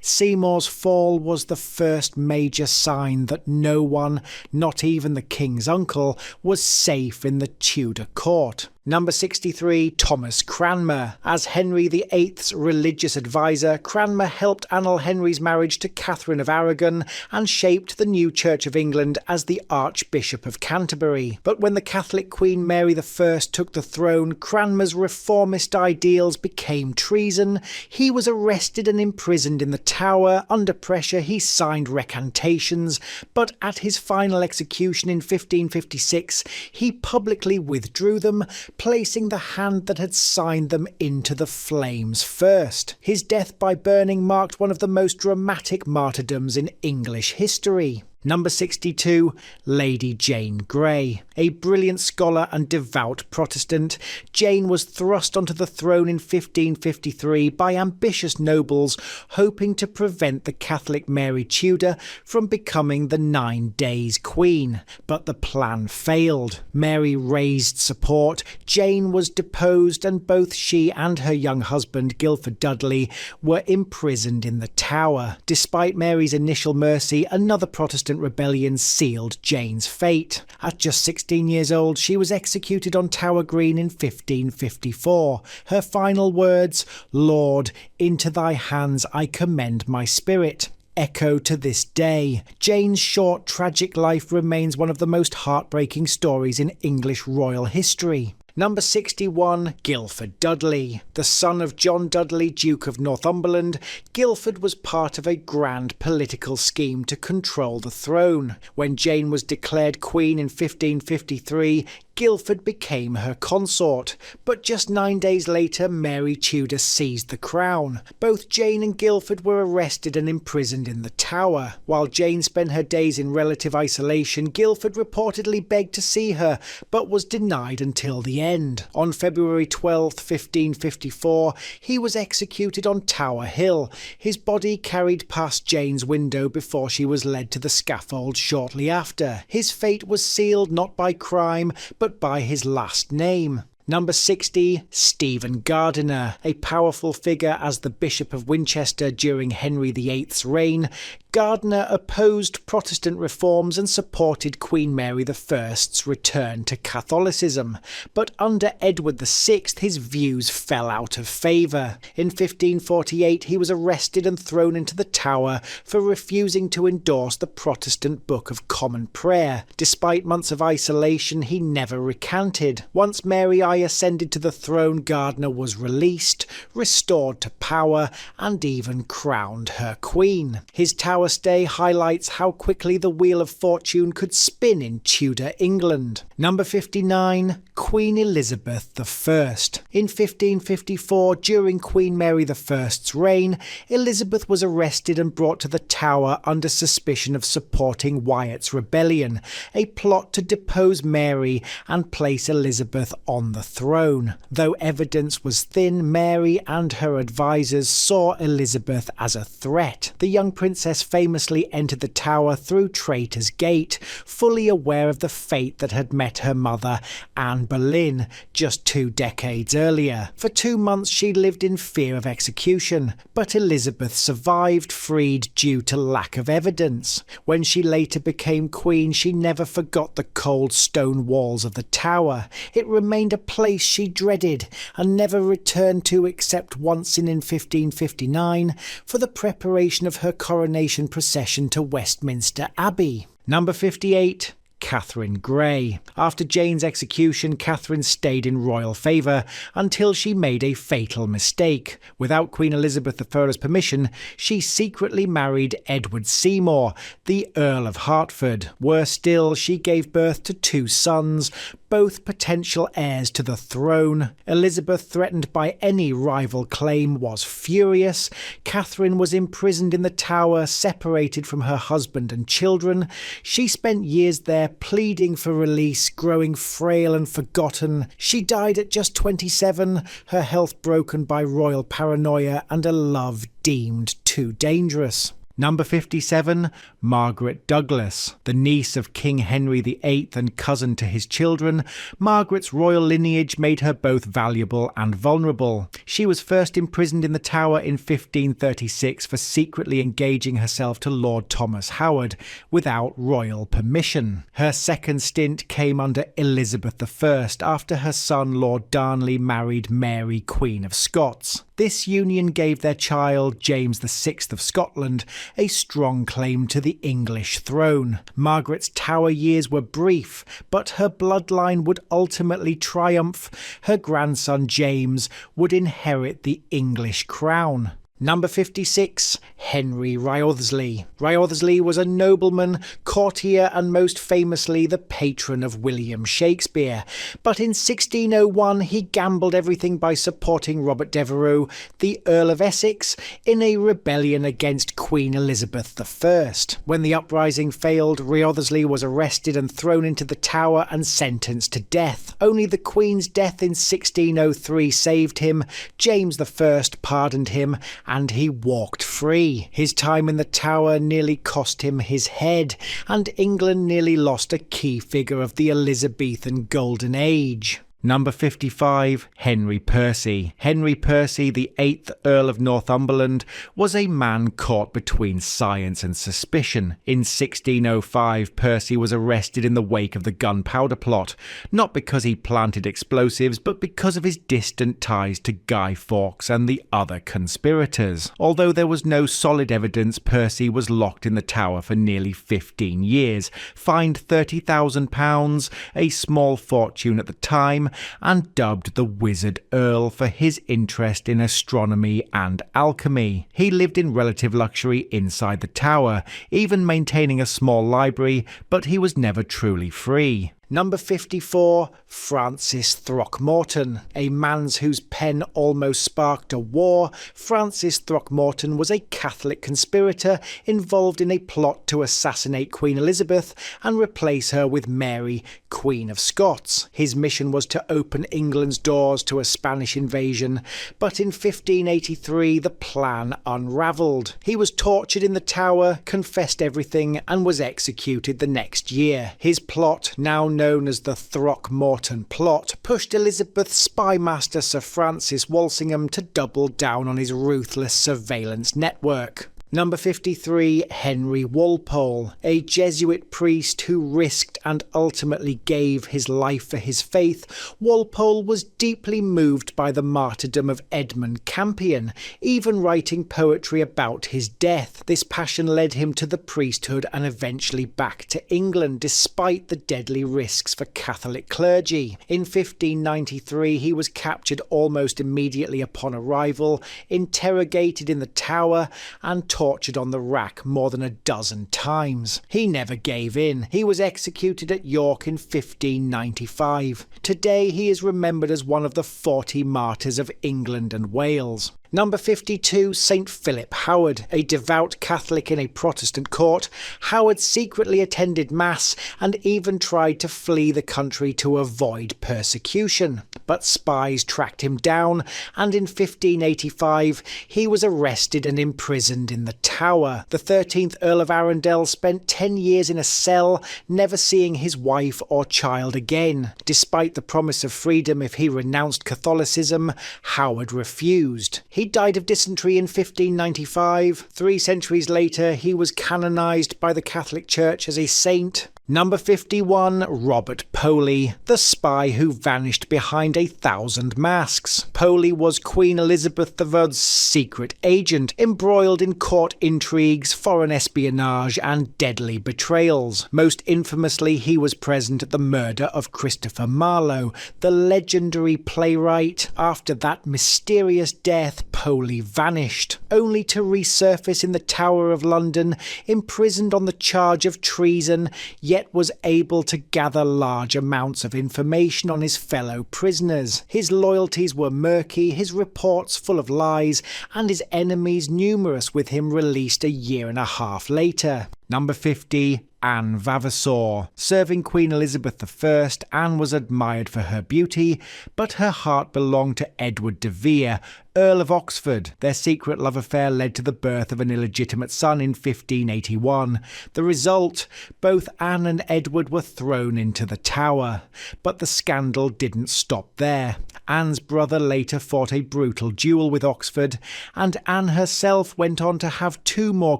Seymour's fall was the first major sign that no one, not even the king's uncle, was safe in the Tudor court. Number 63, Thomas Cranmer. As Henry VIII's religious advisor, Cranmer helped annul Henry's marriage to Catherine of Aragon and shaped the new Church of England as the Archbishop of Canterbury. But when the Catholic Queen Mary I took the throne, Cranmer's reformist ideals became treason. He was arrested and imprisoned in the Tower. Under pressure, he signed recantations, but at his final execution in 1556, he publicly withdrew them, placing the hand that had signed them into the flames first. His death by burning marked one of the most dramatic martyrdoms in English history. Number 62, Lady Jane Grey. A brilliant scholar and devout Protestant, Jane was thrust onto the throne in 1553 by ambitious nobles hoping to prevent the Catholic Mary Tudor from becoming the 9 Days Queen. But the plan failed. Mary raised support, Jane was deposed, and both she and her young husband Guildford Dudley were imprisoned in the Tower. Despite Mary's initial mercy, another Protestant rebellion sealed Jane's fate. At just 16 years old, she was executed on Tower Green in 1554. Her final words, "Lord, into thy hands I commend my spirit," echo to this day. Jane's short, tragic life remains one of the most heartbreaking stories in English royal history. Number 61, Guildford Dudley. The son of John Dudley, Duke of Northumberland, Guildford was part of a grand political scheme to control the throne. When Jane was declared queen in 1553, Guildford became her consort, but just 9 days later Mary Tudor seized the crown. Both Jane and Guildford were arrested and imprisoned in the Tower. While Jane spent her days in relative isolation, Guildford reportedly begged to see her, but was denied until the end. On February 12, 1554, he was executed on Tower Hill. His body carried past Jane's window before she was led to the scaffold shortly after. His fate was sealed not by crime, but by his last name. Number 60, Stephen Gardiner. A powerful figure as the Bishop of Winchester during Henry VIII's reign, Gardiner opposed Protestant reforms and supported Queen Mary I's return to Catholicism. But under Edward VI, his views fell out of favour. In 1548, he was arrested and thrown into the Tower for refusing to endorse the Protestant Book of Common Prayer. Despite months of isolation, he never recanted. Once Mary I ascended to the throne, Gardiner was released, restored to power, and even crowned her queen. His Tower stay highlights how quickly the wheel of fortune could spin in Tudor England. Number 59, Queen Elizabeth I. In 1554, during Queen Mary I's reign, Elizabeth was arrested and brought to the Tower under suspicion of supporting Wyatt's rebellion, a plot to depose Mary and place Elizabeth on the throne. Though evidence was thin, Mary and her advisors saw Elizabeth as a threat. The young princess famously entered the Tower through Traitors' Gate, fully aware of the fate that had met her mother, Anne Boleyn, just 2 decades earlier. For 2 months she lived in fear of execution, but Elizabeth survived, freed due to lack of evidence. When she later became queen, she never forgot the cold stone walls of the Tower. It remained a place she dreaded and never returned to except once in 1559 for the preparation of her coronation procession to Westminster Abbey. Number 58, Catherine Grey. After Jane's execution, Catherine stayed in royal favour until she made a fatal mistake. Without Queen Elizabeth I's permission, she secretly married Edward Seymour, the Earl of Hertford. Worse still, she gave birth to 2 sons, both potential heirs to the throne. Elizabeth, threatened by any rival claim, was furious. Catherine was imprisoned in the Tower, separated from her husband and children. She spent years there pleading for release, growing frail and forgotten. She died at just 27, her health broken by royal paranoia and a love deemed too dangerous. Number 57, Margaret Douglas. The niece of King Henry VIII and cousin to his children, Margaret's royal lineage made her both valuable and vulnerable. She was first imprisoned in the Tower in 1536 for secretly engaging herself to Lord Thomas Howard without royal permission. Her second stint came under Elizabeth I after her son Lord Darnley married Mary, Queen of Scots. This union gave their child, James VI of Scotland, a strong claim to the English throne. Margaret's Tower years were brief, but her bloodline would ultimately triumph. Her grandson James would inherit the English crown. Number 56, Henry Wriothesley. Wriothesley was a nobleman, courtier and most famously the patron of William Shakespeare. But in 1601 he gambled everything by supporting Robert Devereux, the Earl of Essex, in a rebellion against Queen Elizabeth I. When the uprising failed, Wriothesley was arrested and thrown into the Tower and sentenced to death. Only the Queen's death in 1603 saved him. James I pardoned him, and he walked free. His time in the Tower nearly cost him his head, and England nearly lost a key figure of the Elizabethan Golden Age. Number 55, Henry Percy. Henry Percy, the 8th Earl of Northumberland, was a man caught between science and suspicion. In 1605, Percy was arrested in the wake of the Gunpowder Plot, not because he planted explosives, but because of his distant ties to Guy Fawkes and the other conspirators. Although there was no solid evidence, Percy was locked in the Tower for nearly 15 years, fined £30,000, a small fortune at the time, and dubbed the Wizard Earl for his interest in astronomy and alchemy. He lived in relative luxury inside the Tower, even maintaining a small library, but he was never truly free. Number 54, Francis Throckmorton. A man whose pen almost sparked a war, Francis Throckmorton was a Catholic conspirator involved in a plot to assassinate Queen Elizabeth and replace her with Mary, Queen of Scots. His mission was to open England's doors to a Spanish invasion, but in 1583 the plan unravelled. He was tortured in the Tower, confessed everything, and was executed the next year. His plot, now known as the Throckmorton Plot, pushed Elizabeth's spymaster Sir Francis Walsingham to double down on his ruthless surveillance network. Number 53, Henry Walpole. A Jesuit priest who risked and ultimately gave his life for his faith, Walpole was deeply moved by the martyrdom of Edmund Campion, even writing poetry about his death. This passion led him to the priesthood and eventually back to England, despite the deadly risks for Catholic clergy. In 1593 he was captured almost immediately upon arrival, interrogated in the Tower, and tortured on the rack more than a dozen times. He never gave in. He was executed at York in 1595. Today he is remembered as one of the 40 martyrs of England and Wales. Number 52, St. Philip Howard. A devout Catholic in a Protestant court, Howard secretly attended Mass and even tried to flee the country to avoid persecution. But spies tracked him down, and in 1585 he was arrested and imprisoned in the Tower. The 13th Earl of Arundel spent 10 years in a cell, never seeing his wife or child again. Despite the promise of freedom if he renounced Catholicism, Howard refused. He died of dysentery in 1595. 3 centuries later, he was canonised by the Catholic Church as a saint. Number 51, Robert Poley, the spy who vanished behind 1,000 masks. Poley was Queen Elizabeth II's secret agent, embroiled in court intrigues, foreign espionage and deadly betrayals. Most infamously, he was present at the murder of Christopher Marlowe, the legendary playwright. After that mysterious death, Poley vanished, only to resurface in the Tower of London, imprisoned on the charge of treason, yet was able to gather large amounts of information on his fellow prisoners. His loyalties were murky, his reports full of lies, and his enemies numerous, with him released a year and a half later. Number 50, Anne Vavasor. Serving Queen Elizabeth I, Anne was admired for her beauty, but her heart belonged to Edward de Vere, Earl of Oxford. Their secret love affair led to the birth of an illegitimate son in 1581. The result? Both Anne and Edward were thrown into the Tower. But the scandal didn't stop there. Anne's brother later fought a brutal duel with Oxford, and Anne herself went on to have 2 more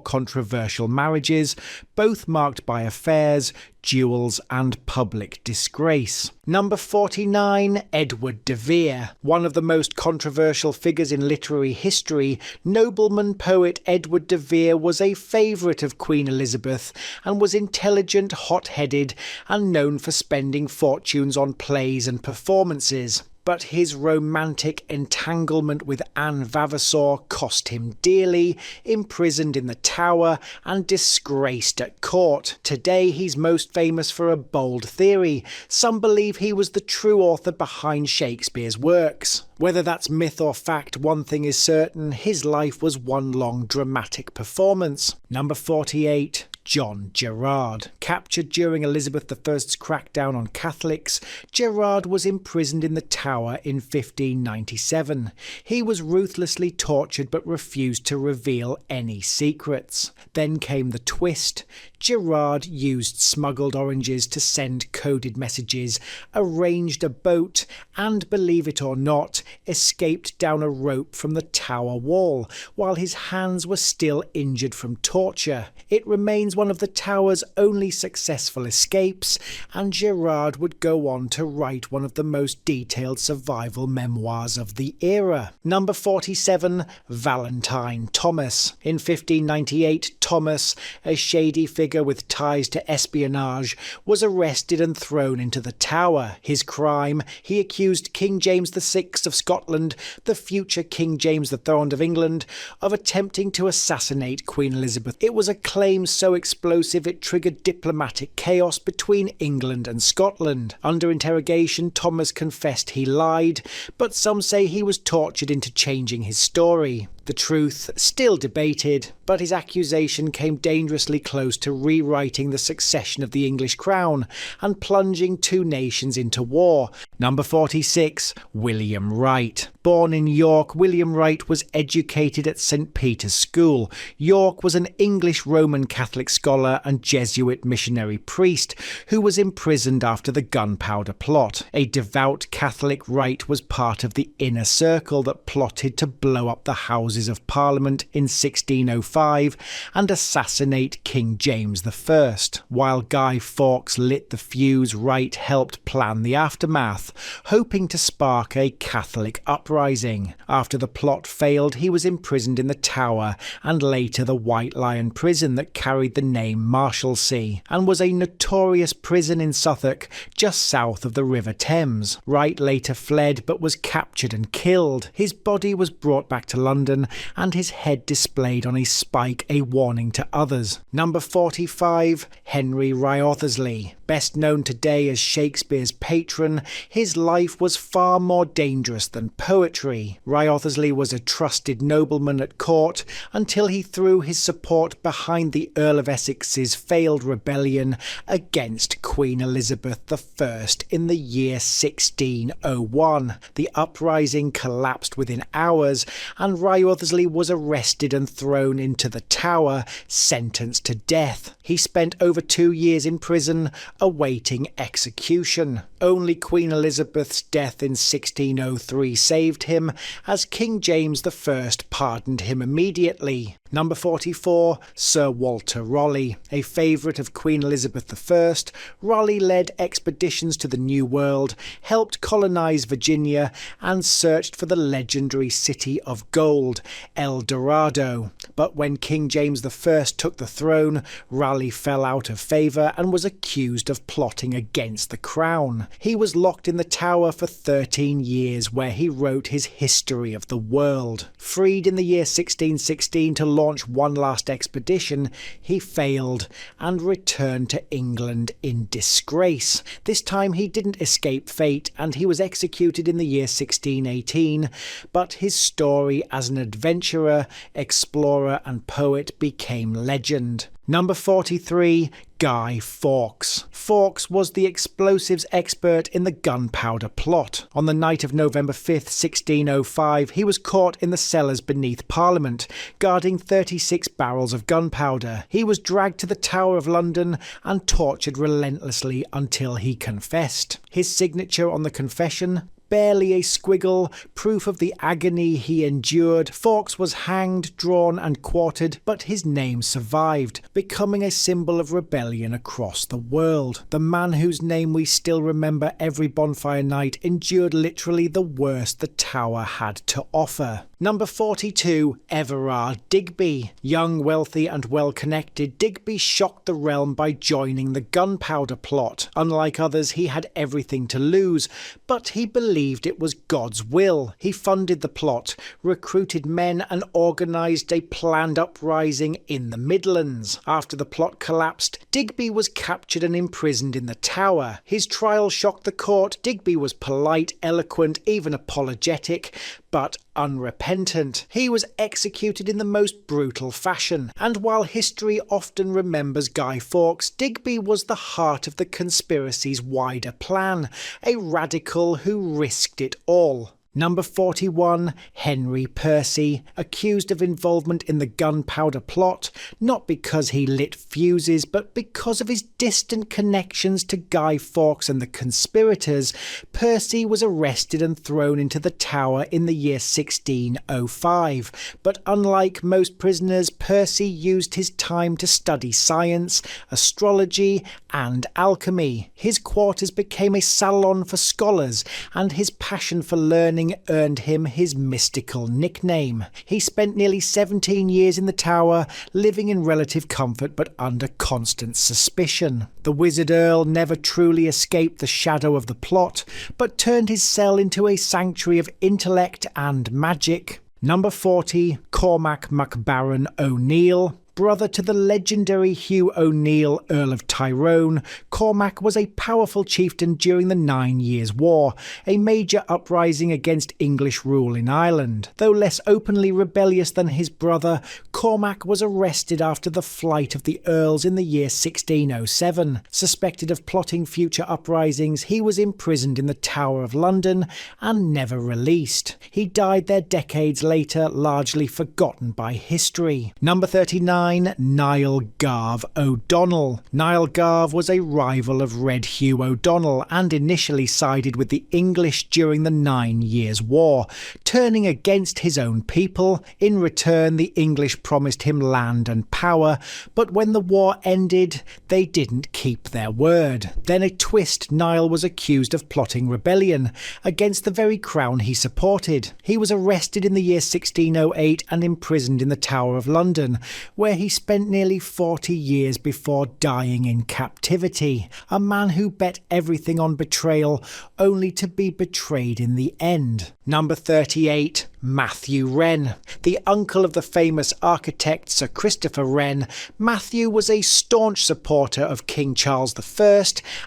controversial marriages, both marked by affairs, duels and public disgrace. Number 49, Edward de Vere. One of the most controversial figures in literary history, nobleman poet Edward de Vere was a favourite of Queen Elizabeth and was intelligent, hot-headed and known for spending fortunes on plays and performances. But his romantic entanglement with Anne Vavasor cost him dearly, imprisoned in the Tower and disgraced at court. Today he's most famous for a bold theory. Some believe he was the true author behind Shakespeare's works. Whether that's myth or fact, one thing is certain: his life was one long dramatic performance. Number 48. John Gerard. Captured during Elizabeth I's crackdown on Catholics, Gerard was imprisoned in the Tower in 1597. He was ruthlessly tortured but refused to reveal any secrets. Then came the twist. Gerard used smuggled oranges to send coded messages, arranged a boat, and, believe it or not, escaped down a rope from the Tower wall, while his hands were still injured from torture. It remains one of the Tower's only successful escapes, and Gerard would go on to write one of the most detailed survival memoirs of the era. Number 47, Valentine Thomas. In 1598, Thomas, a shady figure with ties to espionage, was arrested and thrown into the Tower. His crime? He accused King James VI of Scotland, the future King James III of England, of attempting to assassinate Queen Elizabeth. It was a claim so explosive it triggered diplomatic chaos between England and Scotland. Under interrogation, Thomas confessed he lied, but some say he was tortured into changing his story. The truth, still debated, but his accusation came dangerously close to rewriting the succession of the English crown and plunging 2 nations into war. Number 46, William Wright. Born in York, William Wright was educated at St. Peter's School. York was an English Roman Catholic scholar and Jesuit missionary priest who was imprisoned after the Gunpowder Plot. A devout Catholic, Wright was part of the inner circle that plotted to blow up the Houses of Parliament in 1605 and assassinate King James I. While Guy Fawkes lit the fuse, Wright helped plan the aftermath, hoping to spark a Catholic uprising. After the plot failed, he was imprisoned in the Tower and later the White Lion prison that carried the name Marshalsea and was a notorious prison in Suffolk just south of the River Thames. Wright later fled but was captured and killed. His body was brought back to London and his head displayed on a spike, a warning to others. Number 45, Henry Wriothesley. Best known today as Shakespeare's patron, his life was far more dangerous than poetry. Wriothesley was a trusted nobleman at court until he threw his support behind the Earl of Essex's failed rebellion against Queen Elizabeth I in the year 1601. The uprising collapsed within hours, and Wriothesley was arrested and thrown into the Tower, sentenced to death. He spent over 2 years in prison, awaiting execution. Only Queen Elizabeth's death in 1603 saved him, as King James I pardoned him immediately. Number 44, Sir Walter Raleigh. A favourite of Queen Elizabeth I, Raleigh led expeditions to the New World, helped colonise Virginia, and searched for the legendary City of Gold, El Dorado. But when King James I took the throne, Raleigh fell out of favour and was accused of plotting against the crown. He was locked in the Tower for 13 years, where he wrote his History of the World. Freed in the year 1616 to launch one last expedition, he failed and returned to England in disgrace. This time he didn't escape fate and he was executed in the year 1618, but his story as an adventurer, explorer and poet became legend. Number 43. Guy Fawkes. Fawkes was the explosives expert in the gunpowder plot. On the night of November 5th, 1605, he was caught in the cellars beneath Parliament, guarding 36 barrels of gunpowder. He was dragged to the Tower of London and tortured relentlessly until he confessed. His signature on the confession: barely a squiggle, proof of the agony he endured. Fawkes was hanged, drawn and quartered, but his name survived, becoming a symbol of rebellion across the world. The man whose name we still remember every bonfire night endured literally the worst the Tower had to offer. Number 42. Everard Digby. Young, wealthy and well-connected, Digby shocked the realm by joining the gunpowder plot. Unlike others, he had everything to lose, but he believed it was God's will. He funded the plot, recruited men and organised a planned uprising in the Midlands. After the plot collapsed, Digby was captured and imprisoned in the Tower. His trial shocked the court. Digby was polite, eloquent, even apologetic, but unrepentant. He was executed in the most brutal fashion, and while history often remembers Guy Fawkes, Digby was the heart of the conspiracy's wider plan, a radical who risked it all. Number 41. Henry Percy, accused of involvement in the gunpowder plot, not because he lit fuses, but because of his distant connections to Guy Fawkes and the conspirators. Percy was arrested and thrown into the Tower in the year 1605, but unlike most prisoners, Percy used his time to study science, astrology and alchemy. His quarters became a salon for scholars, and his passion for learning earned him his mystical nickname. He spent nearly 17 years in the Tower, living in relative comfort but under constant suspicion. The Wizard Earl never truly escaped the shadow of the plot, but turned his cell into a sanctuary of intellect and magic. Number 40. Cormac MacBaron O'Neill. Brother to the legendary Hugh O'Neill, Earl of Tyrone, Cormac was a powerful chieftain during the 9 Years' War, a major uprising against English rule in Ireland. Though less openly rebellious than his brother, Cormac was arrested after the flight of the Earls in the year 1607. Suspected of plotting future uprisings, he was imprisoned in the Tower of London and never released. He died there decades later, largely forgotten by history. Number 39. Niall Garve O'Donnell. Niall Garve was a rival of Red Hugh O'Donnell and initially sided with the English during the 9 Years' War, turning against his own people. In return, the English promised him land and power, but when the war ended, they didn't keep their word. Then a twist: Niall was accused of plotting rebellion against the very crown he supported. He was arrested in the year 1608 and imprisoned in the Tower of London, where he spent nearly 40 years before dying in captivity. A man who bet everything on betrayal, only to be betrayed in the end. Number 38. Matthew Wren. The uncle of the famous architect Sir Christopher Wren, Matthew was a staunch supporter of King Charles I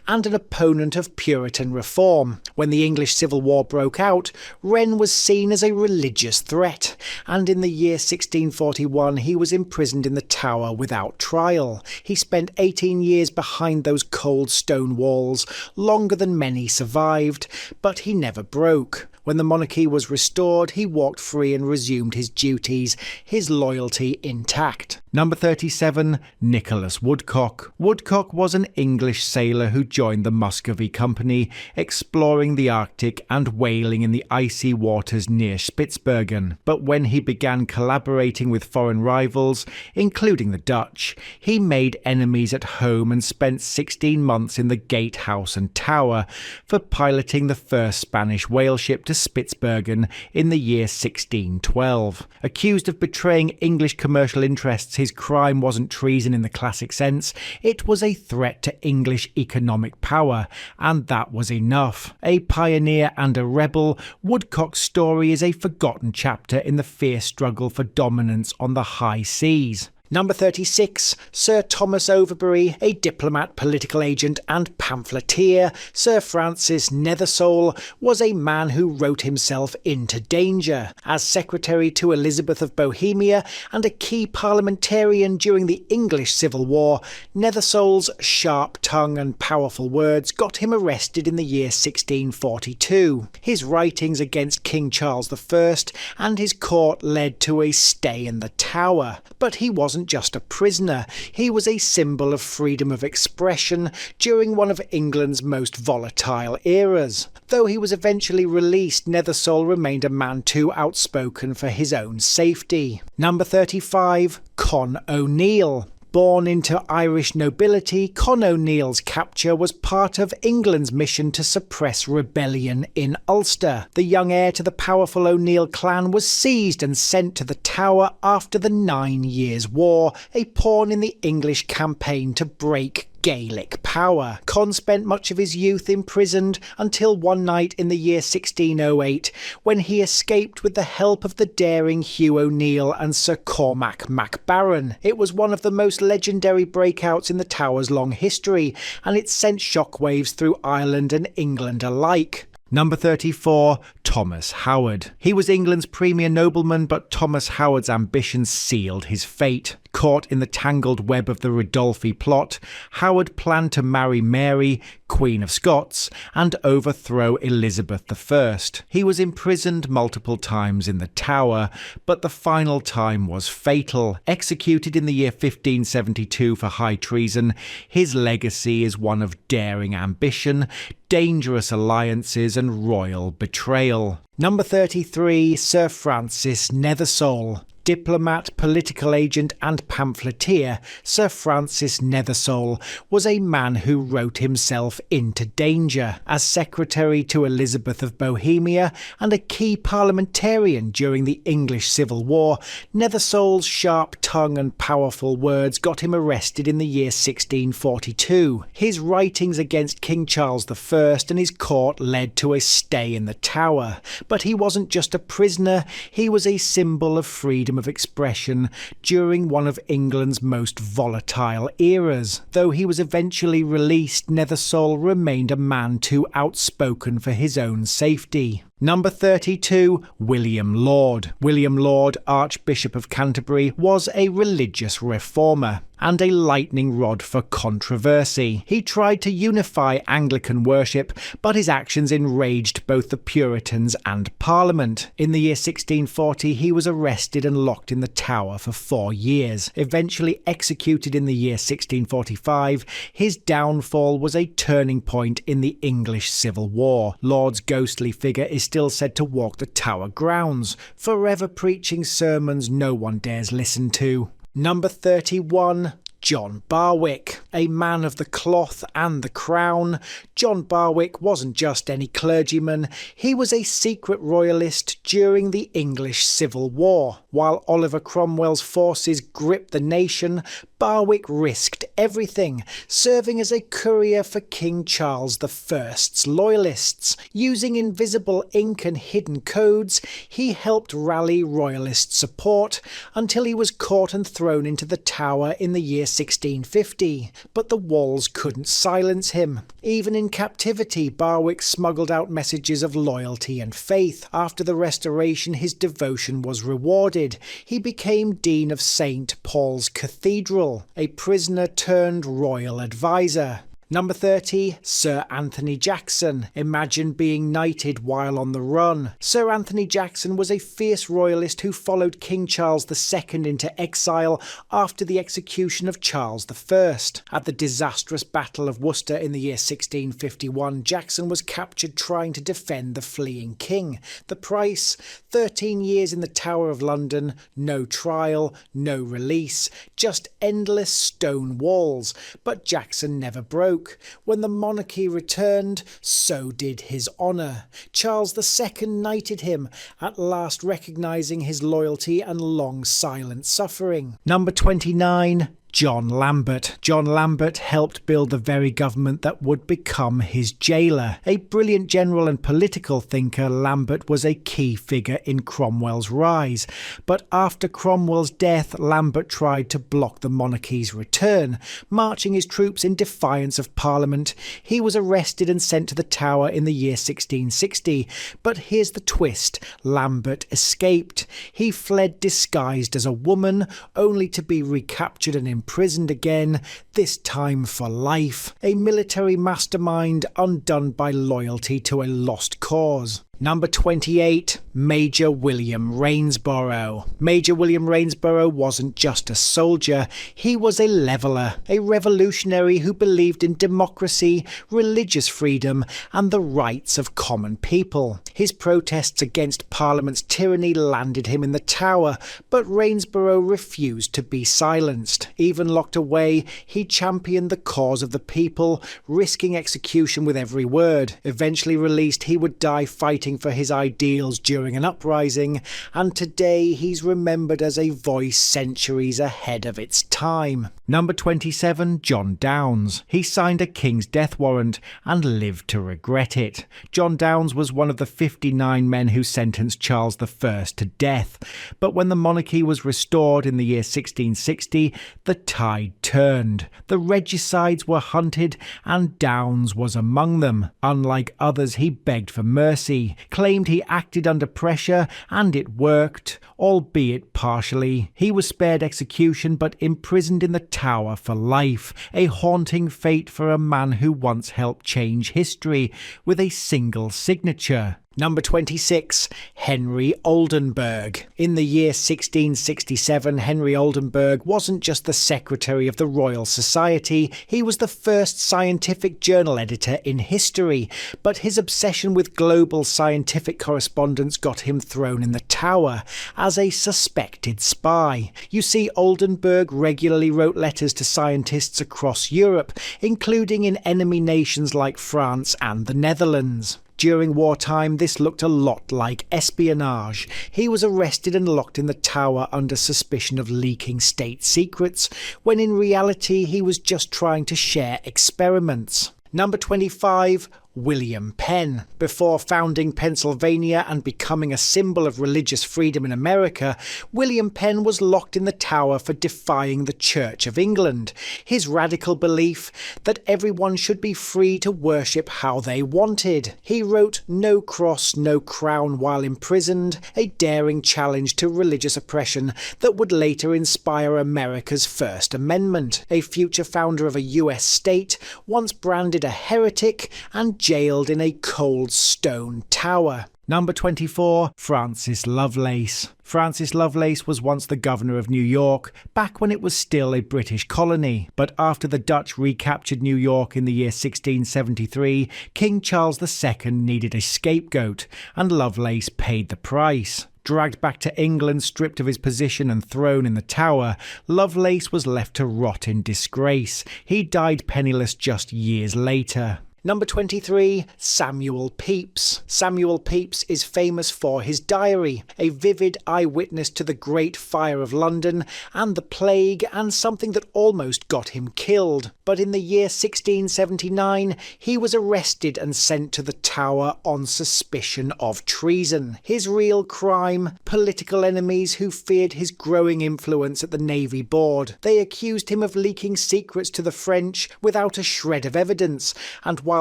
and an opponent of Puritan reform. When the English Civil War broke out, Wren was seen as a religious threat, and in the year 1641 he was imprisoned in the Tower without trial. He spent 18 years behind those cold stone walls, longer than many survived, but he never broke. When the monarchy was restored, he walked free and resumed his duties, his loyalty intact. Number 37. Nicholas Woodcock. Woodcock was an English sailor who joined the Muscovy Company, exploring the Arctic and whaling in the icy waters near Spitsbergen. But when he began collaborating with foreign rivals, including the Dutch, he made enemies at home and spent 16 months in the gatehouse and tower for piloting the first Spanish whale ship to Spitsbergen in the year 1612. Accused of betraying English commercial interests, his crime wasn't treason in the classic sense, it was a threat to English economic power, and that was enough. A pioneer and a rebel, Woodcock's story is a forgotten chapter in the fierce struggle for dominance on the high seas. Number 36, Sir Thomas Overbury, a diplomat, political agent and pamphleteer. Sir Francis Nethersole was a man who wrote himself into danger. As secretary to Elizabeth of Bohemia and a key parliamentarian during the English Civil War, Nethersole's sharp tongue and powerful words got him arrested in the year 1642. His writings against King Charles I and his court led to a stay in the Tower. But he wasn't just a prisoner, he was a symbol of freedom of expression during one of England's most volatile eras. Though he was eventually released, Nethersole remained a man too outspoken for his own safety. Number 35, Con O'Neill. Born into Irish nobility, Con O'Neill's capture was part of England's mission to suppress rebellion in Ulster. The young heir to the powerful O'Neill clan was seized and sent to the Tower after the 9 Years' War, a pawn in the English campaign to break Gaelic power. Con spent much of his youth imprisoned until one night in the year 1608 when he escaped with the help of the daring Hugh O'Neill and Sir Cormac MacBaron. It was one of the most legendary breakouts in the Tower's long history, and it sent shockwaves through Ireland and England alike. Number 34, Thomas Howard. He was England's premier nobleman, but Thomas Howard's ambitions sealed his fate. Caught in the tangled web of the Ridolfi plot, Howard planned to marry Mary, Queen of Scots, and overthrow Elizabeth I. He was imprisoned multiple times in the Tower, but the final time was fatal. Executed in the year 1572 for high treason, his legacy is one of daring ambition, dangerous alliances and royal betrayal. Number 33, Sir Francis Nethersole. Diplomat, political agent and pamphleteer, Sir Francis Nethersole was a man who wrote himself into danger. As secretary to Elizabeth of Bohemia and a key parliamentarian during the English Civil War, Nethersole's sharp tongue and powerful words got him arrested in the year 1642. His writings against King Charles I and his court led to a stay in the Tower. But he wasn't just a prisoner, he was a symbol of freedom of expression during one of England's most volatile eras. Though he was eventually released, Nethersole remained a man too outspoken for his own safety. Number 32, William Laud. William Laud, Archbishop of Canterbury, was a religious reformer and a lightning rod for controversy. He tried to unify Anglican worship, but his actions enraged both the Puritans and Parliament. In the year 1640, he was arrested and locked in the Tower for 4 years. Eventually executed in the year 1645, his downfall was a turning point in the English Civil War. Laud's ghostly figure is still said to walk the Tower grounds, forever preaching sermons no one dares listen to. Number 31, John Barwick. A man of the cloth and the crown, John Barwick wasn't just any clergyman, he was a secret royalist during the English Civil War. While Oliver Cromwell's forces gripped the nation, Barwick risked everything, serving as a courier for King Charles I's loyalists. Using invisible ink and hidden codes, he helped rally royalist support until he was caught and thrown into the Tower in the year 1650. But the walls couldn't silence him. Even in captivity, Barwick smuggled out messages of loyalty and faith. After the Restoration, his devotion was rewarded. He became Dean of St. Paul's Cathedral, a prisoner turned royal advisor. Number 30, Sir Anthony Jackson. Imagine being knighted while on the run. Sir Anthony Jackson was a fierce royalist who followed King Charles II into exile after the execution of Charles I. At the disastrous Battle of Worcester in the year 1651, Jackson was captured trying to defend the fleeing king. The price? 13 years in the Tower of London, no trial, no release, just endless stone walls. But Jackson never broke. When the monarchy returned, so did his honour. Charles II knighted him, at last recognising his loyalty and long silent suffering. Number 29, John Lambert. John Lambert helped build the very government that would become his jailer. A brilliant general and political thinker, Lambert was a key figure in Cromwell's rise. But after Cromwell's death, Lambert tried to block the monarchy's return, marching his troops in defiance of Parliament. He was arrested and sent to the Tower in the year 1660. But here's the twist: Lambert escaped. He fled disguised as a woman, only to be recaptured and imprisoned again, this time for life. A military mastermind undone by loyalty to a lost cause. Number 28, Major William Rainsborough. Major William Rainsborough wasn't just a soldier, he was a leveller, a revolutionary who believed in democracy, religious freedom, and the rights of common people. His protests against Parliament's tyranny landed him in the Tower, but Rainsborough refused to be silenced. Even locked away, he championed the cause of the people, risking execution with every word. Eventually released, he would die fighting for his ideals during an uprising, and today he's remembered as a voice centuries ahead of its time. Number 27, John Downes. He signed a king's death warrant and lived to regret it. John Downes was one of the 59 men who sentenced Charles I to death, but when the monarchy was restored in the year 1660, the tide turned. The regicides were hunted, and Downes was among them. Unlike others, he begged for mercy, claimed he acted under pressure, and it worked, albeit partially. He was spared execution but imprisoned in the Tower for life, a haunting fate for a man who once helped change history with a single signature. Number 26, Henry Oldenburg. In the year 1667, Henry Oldenburg wasn't just the secretary of the Royal Society, he was the first scientific journal editor in history, but his obsession with global scientific correspondence got him thrown in the Tower as a suspected spy. You see, Oldenburg regularly wrote letters to scientists across Europe, including in enemy nations like France and the Netherlands. During wartime, this looked a lot like espionage. He was arrested and locked in the Tower under suspicion of leaking state secrets, when in reality he was just trying to share experiments. Number 25, William Penn. Before founding Pennsylvania and becoming a symbol of religious freedom in America, William Penn was locked in the Tower for defying the Church of England. His radical belief that everyone should be free to worship how they wanted. He wrote No Cross, No Crown while imprisoned, a daring challenge to religious oppression that would later inspire America's First Amendment. A future founder of a US state, once branded a heretic and jailed in a cold stone tower. Number 24, Francis Lovelace. Francis Lovelace was once the governor of New York, back when it was still a British colony. But after the Dutch recaptured New York in the year 1673, King Charles II needed a scapegoat, and Lovelace paid the price. Dragged back to England, stripped of his position and thrown in the Tower, Lovelace was left to rot in disgrace. He died penniless just years later. Number 23, Samuel Pepys. Samuel Pepys is famous for his diary, a vivid eyewitness to the Great Fire of London and the Plague, and something that almost got him killed. But in the year 1679, he was arrested and sent to the Tower on suspicion of treason. His real crime? Political enemies who feared his growing influence at the Navy Board. They accused him of leaking secrets to the French without a shred of evidence, and while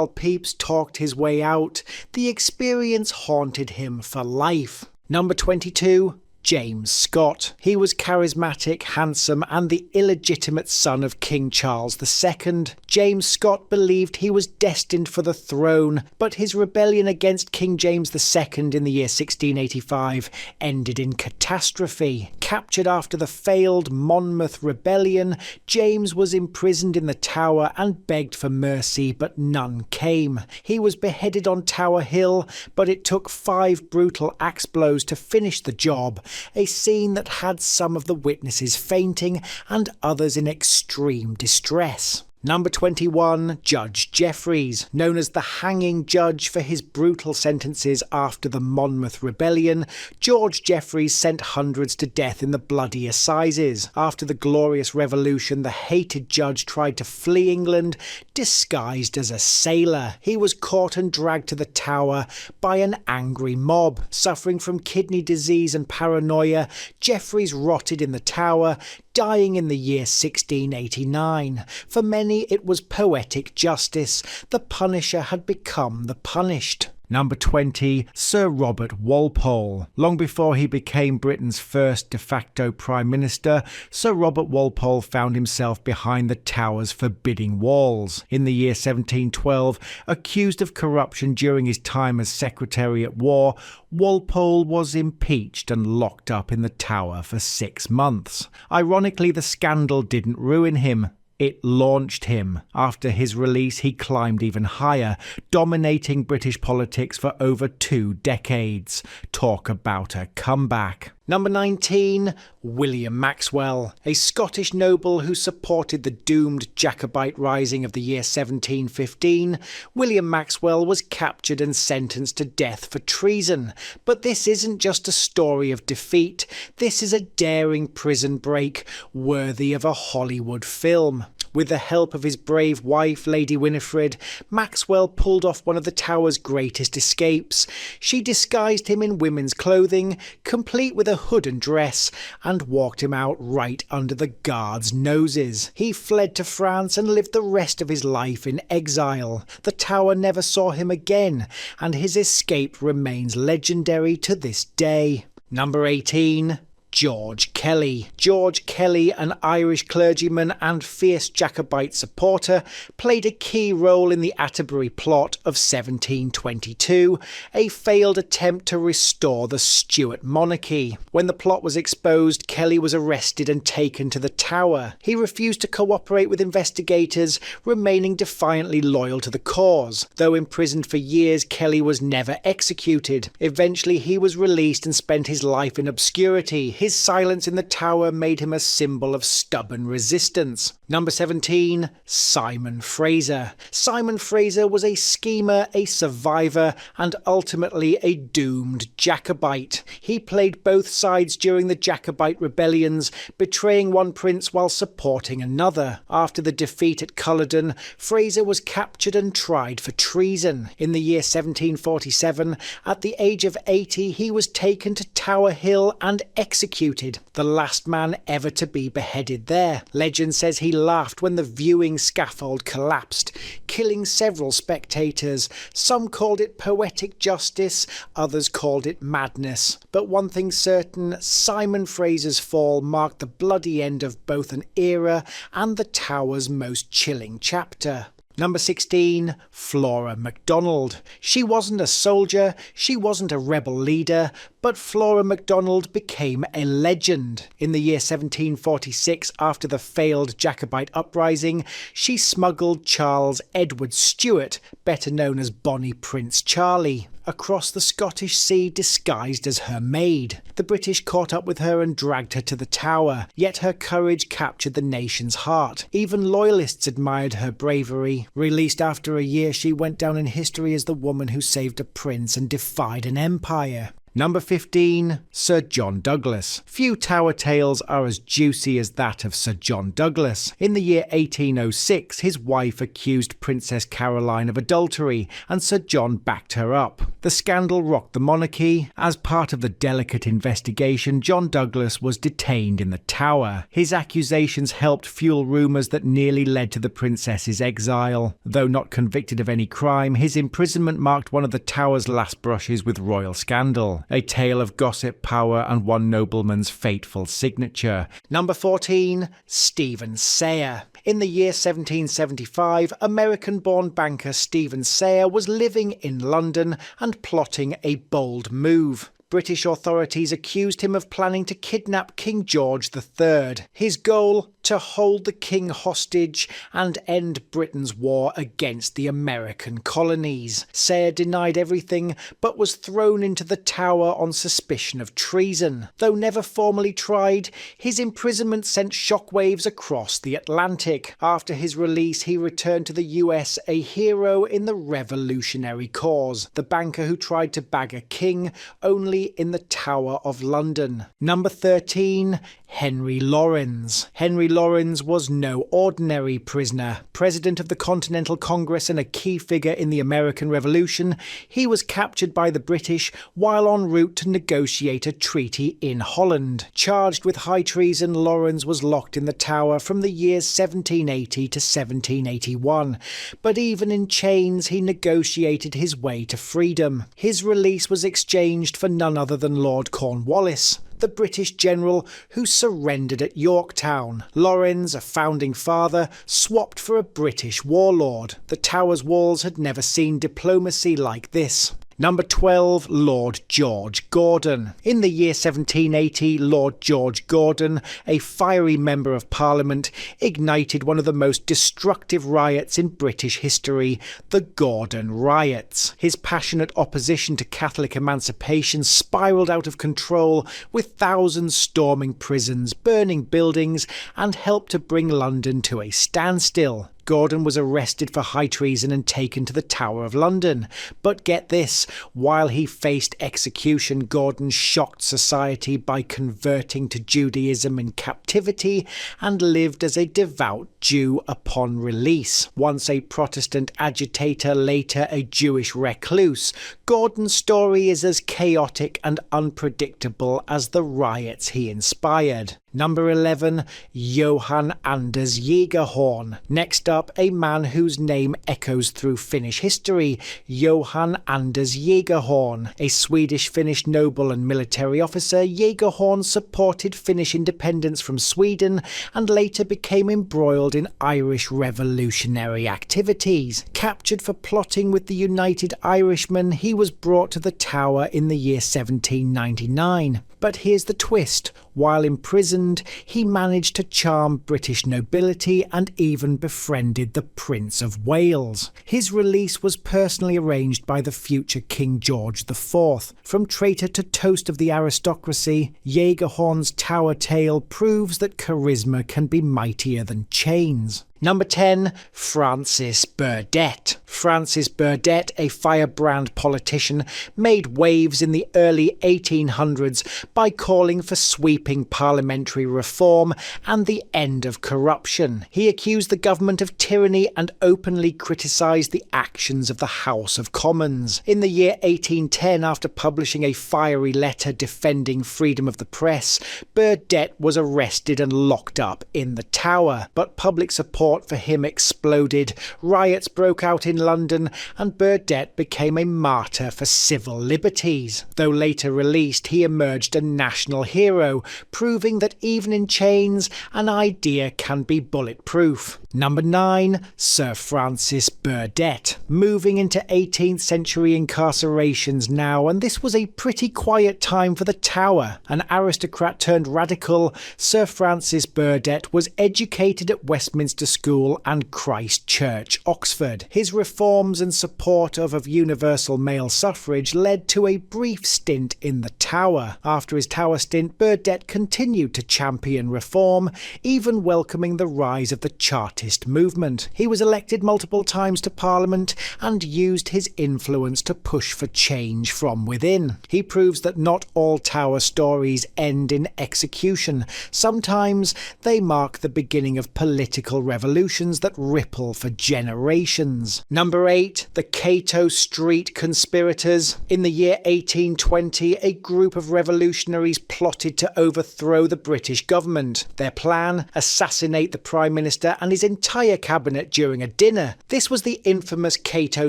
Pepys talked his way out, the experience haunted him for life. Number 22, James Scott. He was charismatic, handsome, and the illegitimate son of King Charles II. James Scott believed he was destined for the throne, but his rebellion against King James II in the year 1685 ended in catastrophe. Captured after the failed Monmouth Rebellion, James was imprisoned in the Tower and begged for mercy, but none came. He was beheaded on Tower Hill, but it took 5 brutal axe blows to finish the job, a scene that had some of the witnesses fainting and others in extreme distress. Number 21, Judge Jeffreys. Known as the hanging judge for his brutal sentences after the Monmouth Rebellion, George Jeffreys sent hundreds to death in the bloody assizes. After the Glorious Revolution, the hated judge tried to flee England, disguised as a sailor. He was caught and dragged to the Tower by an angry mob. Suffering from kidney disease and paranoia, Jeffreys rotted in the Tower, dying in the year 1689. For many, it was poetic justice. The punisher had become the punished. Number 20, Sir Robert Walpole. Long before he became Britain's first de facto Prime Minister, Sir Robert Walpole found himself behind the Tower's forbidding walls. In the year 1712, accused of corruption during his time as Secretary at War, Walpole was impeached and locked up in the Tower for 6 months. Ironically, the scandal didn't ruin him. It launched him. After his release, he climbed even higher, dominating British politics for over 2 decades. Talk about a comeback. Number 19, William Maxwell. A Scottish noble who supported the doomed Jacobite rising of the year 1715, William Maxwell was captured and sentenced to death for treason. But this isn't just a story of defeat. This is a daring prison break worthy of a Hollywood film. With the help of his brave wife, Lady Winifred, Maxwell pulled off one of the Tower's greatest escapes. She disguised him in women's clothing, complete with a hood and dress, and walked him out right under the guards' noses. He fled to France and lived the rest of his life in exile. The Tower never saw him again, and his escape remains legendary to this day. Number 18, George Kelly. George Kelly, an Irish clergyman and fierce Jacobite supporter, played a key role in the Atterbury plot of 1722, a failed attempt to restore the Stuart monarchy. When the plot was exposed, Kelly was arrested and taken to the Tower. He refused to cooperate with investigators, remaining defiantly loyal to the cause. Though imprisoned for years, Kelly was never executed. Eventually, he was released and spent his life in obscurity. His silence in the Tower made him a symbol of stubborn resistance. Number 17, Simon Fraser. Simon Fraser was a schemer, a survivor, and ultimately a doomed Jacobite. He played both sides during the Jacobite rebellions, betraying one prince while supporting another. After the defeat at Culloden, Fraser was captured and tried for treason. In the year 1747, at the age of 80, he was taken to Tower Hill and executed, the last man ever to be beheaded there. Legend says he laughed when the viewing scaffold collapsed, killing several spectators. Some called it poetic justice, others called it madness. But one thing's certain, Simon Fraser's fall marked the bloody end of both an era and the Tower's most chilling chapter. Number 16, Flora MacDonald. She wasn't a soldier, she wasn't a rebel leader, but Flora MacDonald became a legend. In the year 1746, after the failed Jacobite uprising, she smuggled Charles Edward Stuart, better known as Bonnie Prince Charlie, across the Scottish Sea disguised as her maid. The British caught up with her and dragged her to the Tower, yet her courage captured the nation's heart. Even loyalists admired her bravery. Released after a year, she went down in history as the woman who saved a prince and defied an empire. Number 15, Sir John Douglas. Few Tower tales are as juicy as that of Sir John Douglas. In the year 1806, his wife accused Princess Caroline of adultery, and Sir John backed her up. The scandal rocked the monarchy. As part of the delicate investigation, John Douglas was detained in the Tower. His accusations helped fuel rumours that nearly led to the princess's exile. Though not convicted of any crime, his imprisonment marked one of the Tower's last brushes with royal scandal. A tale of gossip, power, and one nobleman's fateful signature. Number 14, Stephen Sayre. In the year 1775, American-born banker Stephen Sayre was living in London and plotting a bold move. British authorities accused him of planning to kidnap King George III. His goal? To hold the king hostage and end Britain's war against the American colonies. Sayre denied everything, but was thrown into the Tower on suspicion of treason. Though never formally tried, his imprisonment sent shockwaves across the Atlantic. After his release, he returned to the US a hero in the revolutionary cause, the banker who tried to bag a king only in the Tower of London. Number 13. Henry Laurens. Henry Laurens was no ordinary prisoner. President of the Continental Congress and a key figure in the American Revolution, he was captured by the British while en route to negotiate a treaty in Holland. Charged with high treason, Laurens was locked in the Tower from the years 1780 to 1781. But even in chains, he negotiated his way to freedom. His release was exchanged for none other than Lord Cornwallis, the British general who surrendered at Yorktown. Laurens, a founding father, swapped for a British warlord. The Tower's walls had never seen diplomacy like this. Number 12. Lord George Gordon. In the year 1780, Lord George Gordon, a fiery member of Parliament, ignited one of the most destructive riots in British history, the Gordon Riots. His passionate opposition to Catholic emancipation spiralled out of control, with thousands storming prisons, burning buildings, and helped to bring London to a standstill. Gordon was arrested for high treason and taken to the Tower of London. But get this, while he faced execution, Gordon shocked society by converting to Judaism in captivity and lived as a devout Jew upon release. Once a Protestant agitator, later a Jewish recluse, Gordon's story is as chaotic and unpredictable as the riots he inspired. Number 11. Johan Anders Jägerhorn. Next up, a man whose name echoes through Finnish history, Johan Anders Jägerhorn. A Swedish-Finnish noble and military officer, Jägerhorn supported Finnish independence from Sweden and later became embroiled in Irish revolutionary activities. Captured for plotting with the United Irishmen, he was brought to the Tower in the year 1799. But here's the twist. While imprisoned, he managed to charm British nobility and even befriended the Prince of Wales. His release was personally arranged by the future King George IV. From traitor to toast of the aristocracy, Jägerhorn's Tower tale proves that charisma can be mightier than chains. Number 10. Francis Burdett. Francis Burdett, a firebrand politician, made waves in the early 1800s by calling for sweeping parliamentary reform and the end of corruption. He accused the government of tyranny and openly criticised the actions of the House of Commons. In the year 1810, after publishing a fiery letter defending freedom of the press, Burdett was arrested and locked up in the Tower. But public support for him exploded, riots broke out in London, and Burdett became a martyr for civil liberties. Though later released, he emerged a national hero, proving that even in chains, an idea can be bulletproof. Number 9. Sir Francis Burdett. Moving into 18th century incarcerations now, and this was a pretty quiet time for the Tower. An aristocrat turned radical, Sir Francis Burdett was educated at Westminster School and Christ Church, Oxford. His reforms and support of universal male suffrage led to a brief stint in the Tower. After his Tower stint, Burdett continued to champion reform, even welcoming the rise of the Chartist movement. He was elected multiple times to Parliament and used his influence to push for change from within. He proves that not all Tower stories end in execution. Sometimes they mark the beginning of political revolutions that ripple for generations. Number 8. The Cato Street Conspirators. In the year 1820, a group of revolutionaries plotted to overthrow the British government. Their plan? Assassinate the Prime Minister and his entire cabinet during a dinner. This was the infamous Cato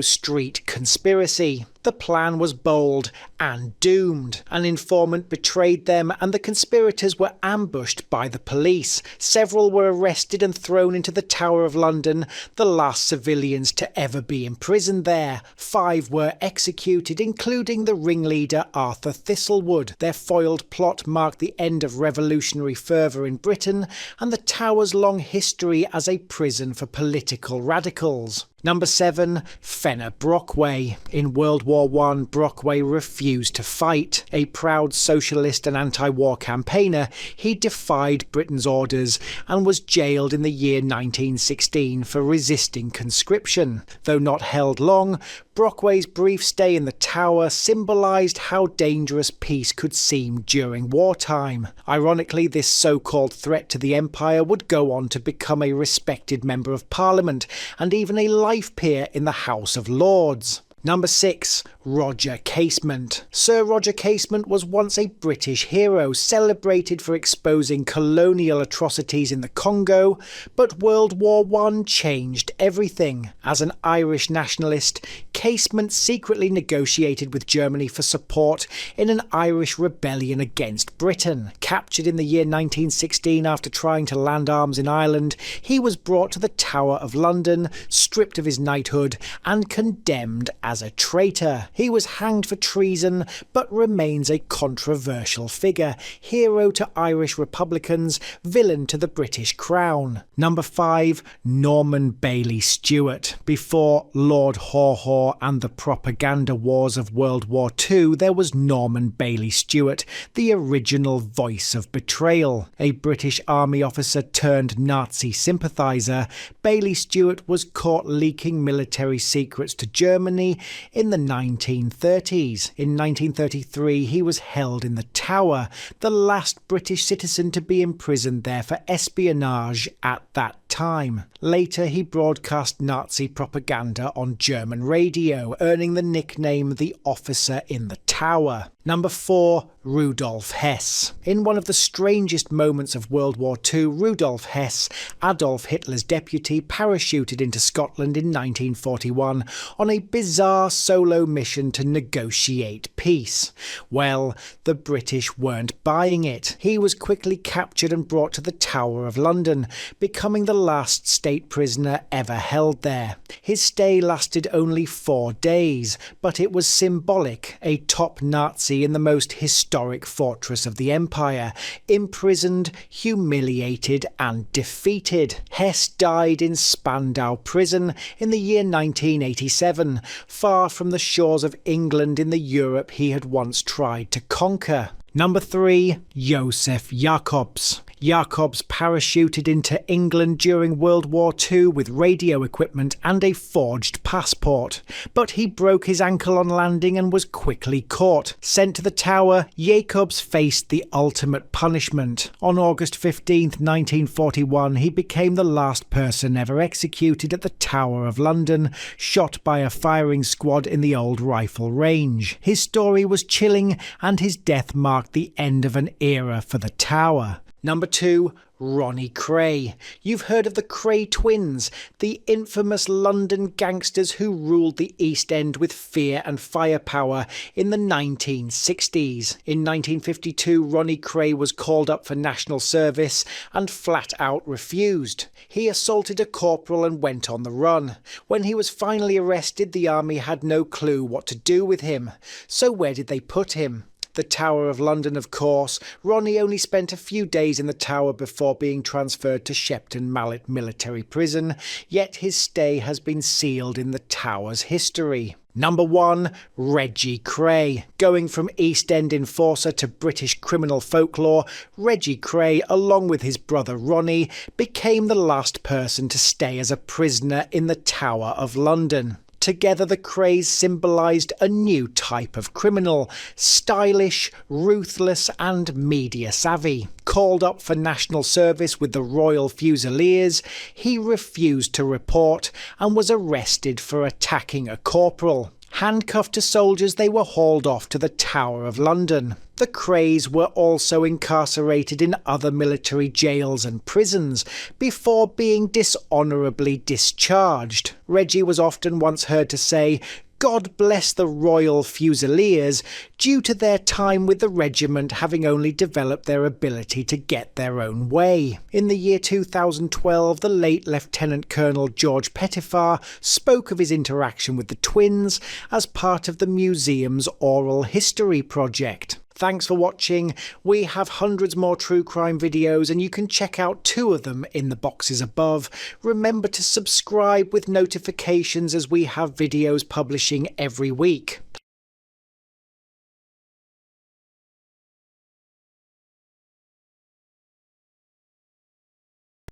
Street Conspiracy. The plan was bold and doomed. An informant betrayed them and the conspirators were ambushed by the police. Several were arrested and thrown into the Tower of London, the last civilians to ever be imprisoned there. 5 were executed, including the ringleader Arthur Thistlewood. Their foiled plot marked the end of revolutionary fervour in Britain and the Tower's long history as a prison for political radicals. Number 7. Fenner Brockway. In World War I, Brockway refused to fight. A proud socialist and anti-war campaigner, he defied Britain's orders and was jailed in the year 1916 for resisting conscription. Though not held long, Brockway's brief stay in the Tower symbolised how dangerous peace could seem during wartime. Ironically, this so-called threat to the Empire would go on to become a respected Member of Parliament and even a life peer in the House of Lords. Number 6. Roger Casement. Sir Roger Casement was once a British hero, celebrated for exposing colonial atrocities in the Congo, but World War I changed everything. As an Irish nationalist, Casement secretly negotiated with Germany for support in an Irish rebellion against Britain. Captured in the year 1916 after trying to land arms in Ireland, he was brought to the Tower of London, stripped of his knighthood, and condemned as a traitor. He was hanged for treason, but remains a controversial figure, hero to Irish Republicans, villain to the British Crown. Number 5. Norman Bailey Stewart. Before Lord Haw-Haw and the propaganda wars of World War II, there was Norman Bailey Stewart, the original voice of betrayal. A British Army officer turned Nazi sympathiser, Bailey Stewart was caught leaking military secrets to Germany in the 1930s. In 1933, he was held in the Tower, the last British citizen to be imprisoned there for espionage at that time. Later, he broadcast Nazi propaganda on German radio, earning the nickname the Officer in the Tower. Number 4. Rudolf Hess. In one of the strangest moments of World War II, Rudolf Hess, Adolf Hitler's deputy, parachuted into Scotland in 1941 on a bizarre solo mission to negotiate peace. Well, the British weren't buying it. He was quickly captured and brought to the Tower of London, becoming the last state prisoner ever held there. His stay lasted only 4 days, but it was symbolic. A top Nazi in the most historic fortress of the Empire, imprisoned, humiliated and defeated. Hess died in Spandau Prison in the year 1987, far from the shores of England in the Europe he had once tried to conquer. Number 3. Josef Jakobs. Jakobs parachuted into England during World War II with radio equipment and a forged passport, but he broke his ankle on landing and was quickly caught. Sent to the Tower, Jakobs faced the ultimate punishment. On August 15, 1941, he became the last person ever executed at the Tower of London, shot by a firing squad in the old rifle range. His story was chilling, and his death marked the end of an era for the Tower. Number 2. Ronnie Kray. You've heard of the Kray twins, the infamous London gangsters who ruled the East End with fear and firepower in the 1960s. In 1952, Ronnie Kray was called up for national service and flat out refused. He assaulted a corporal and went on the run. When he was finally arrested, the army had no clue what to do with him. So where did they put him? The Tower of London, of course. Ronnie only spent a few days in the Tower before being transferred to Shepton Mallet Military Prison, yet his stay has been sealed in the Tower's history. Number 1. Reggie Kray. Going from East End enforcer to British criminal folklore, Reggie Kray, along with his brother Ronnie, became the last person to stay as a prisoner in the Tower of London. Together, the Krays symbolised a new type of criminal, stylish, ruthless and media-savvy. Called up for national service with the Royal Fusiliers, he refused to report and was arrested for attacking a corporal. Handcuffed to soldiers, they were hauled off to the Tower of London. The Krays were also incarcerated in other military jails and prisons before being dishonourably discharged. Reggie was often once heard to say, God bless the Royal Fusiliers, due to their time with the regiment having only developed their ability to get their own way. In the year 2012, the late Lieutenant Colonel George Pettifar spoke of his interaction with the twins as part of the museum's oral history project. Thanks for watching. We have hundreds more true crime videos and you can check out 2 of them in the boxes above. Remember to subscribe with notifications as we have videos publishing every week.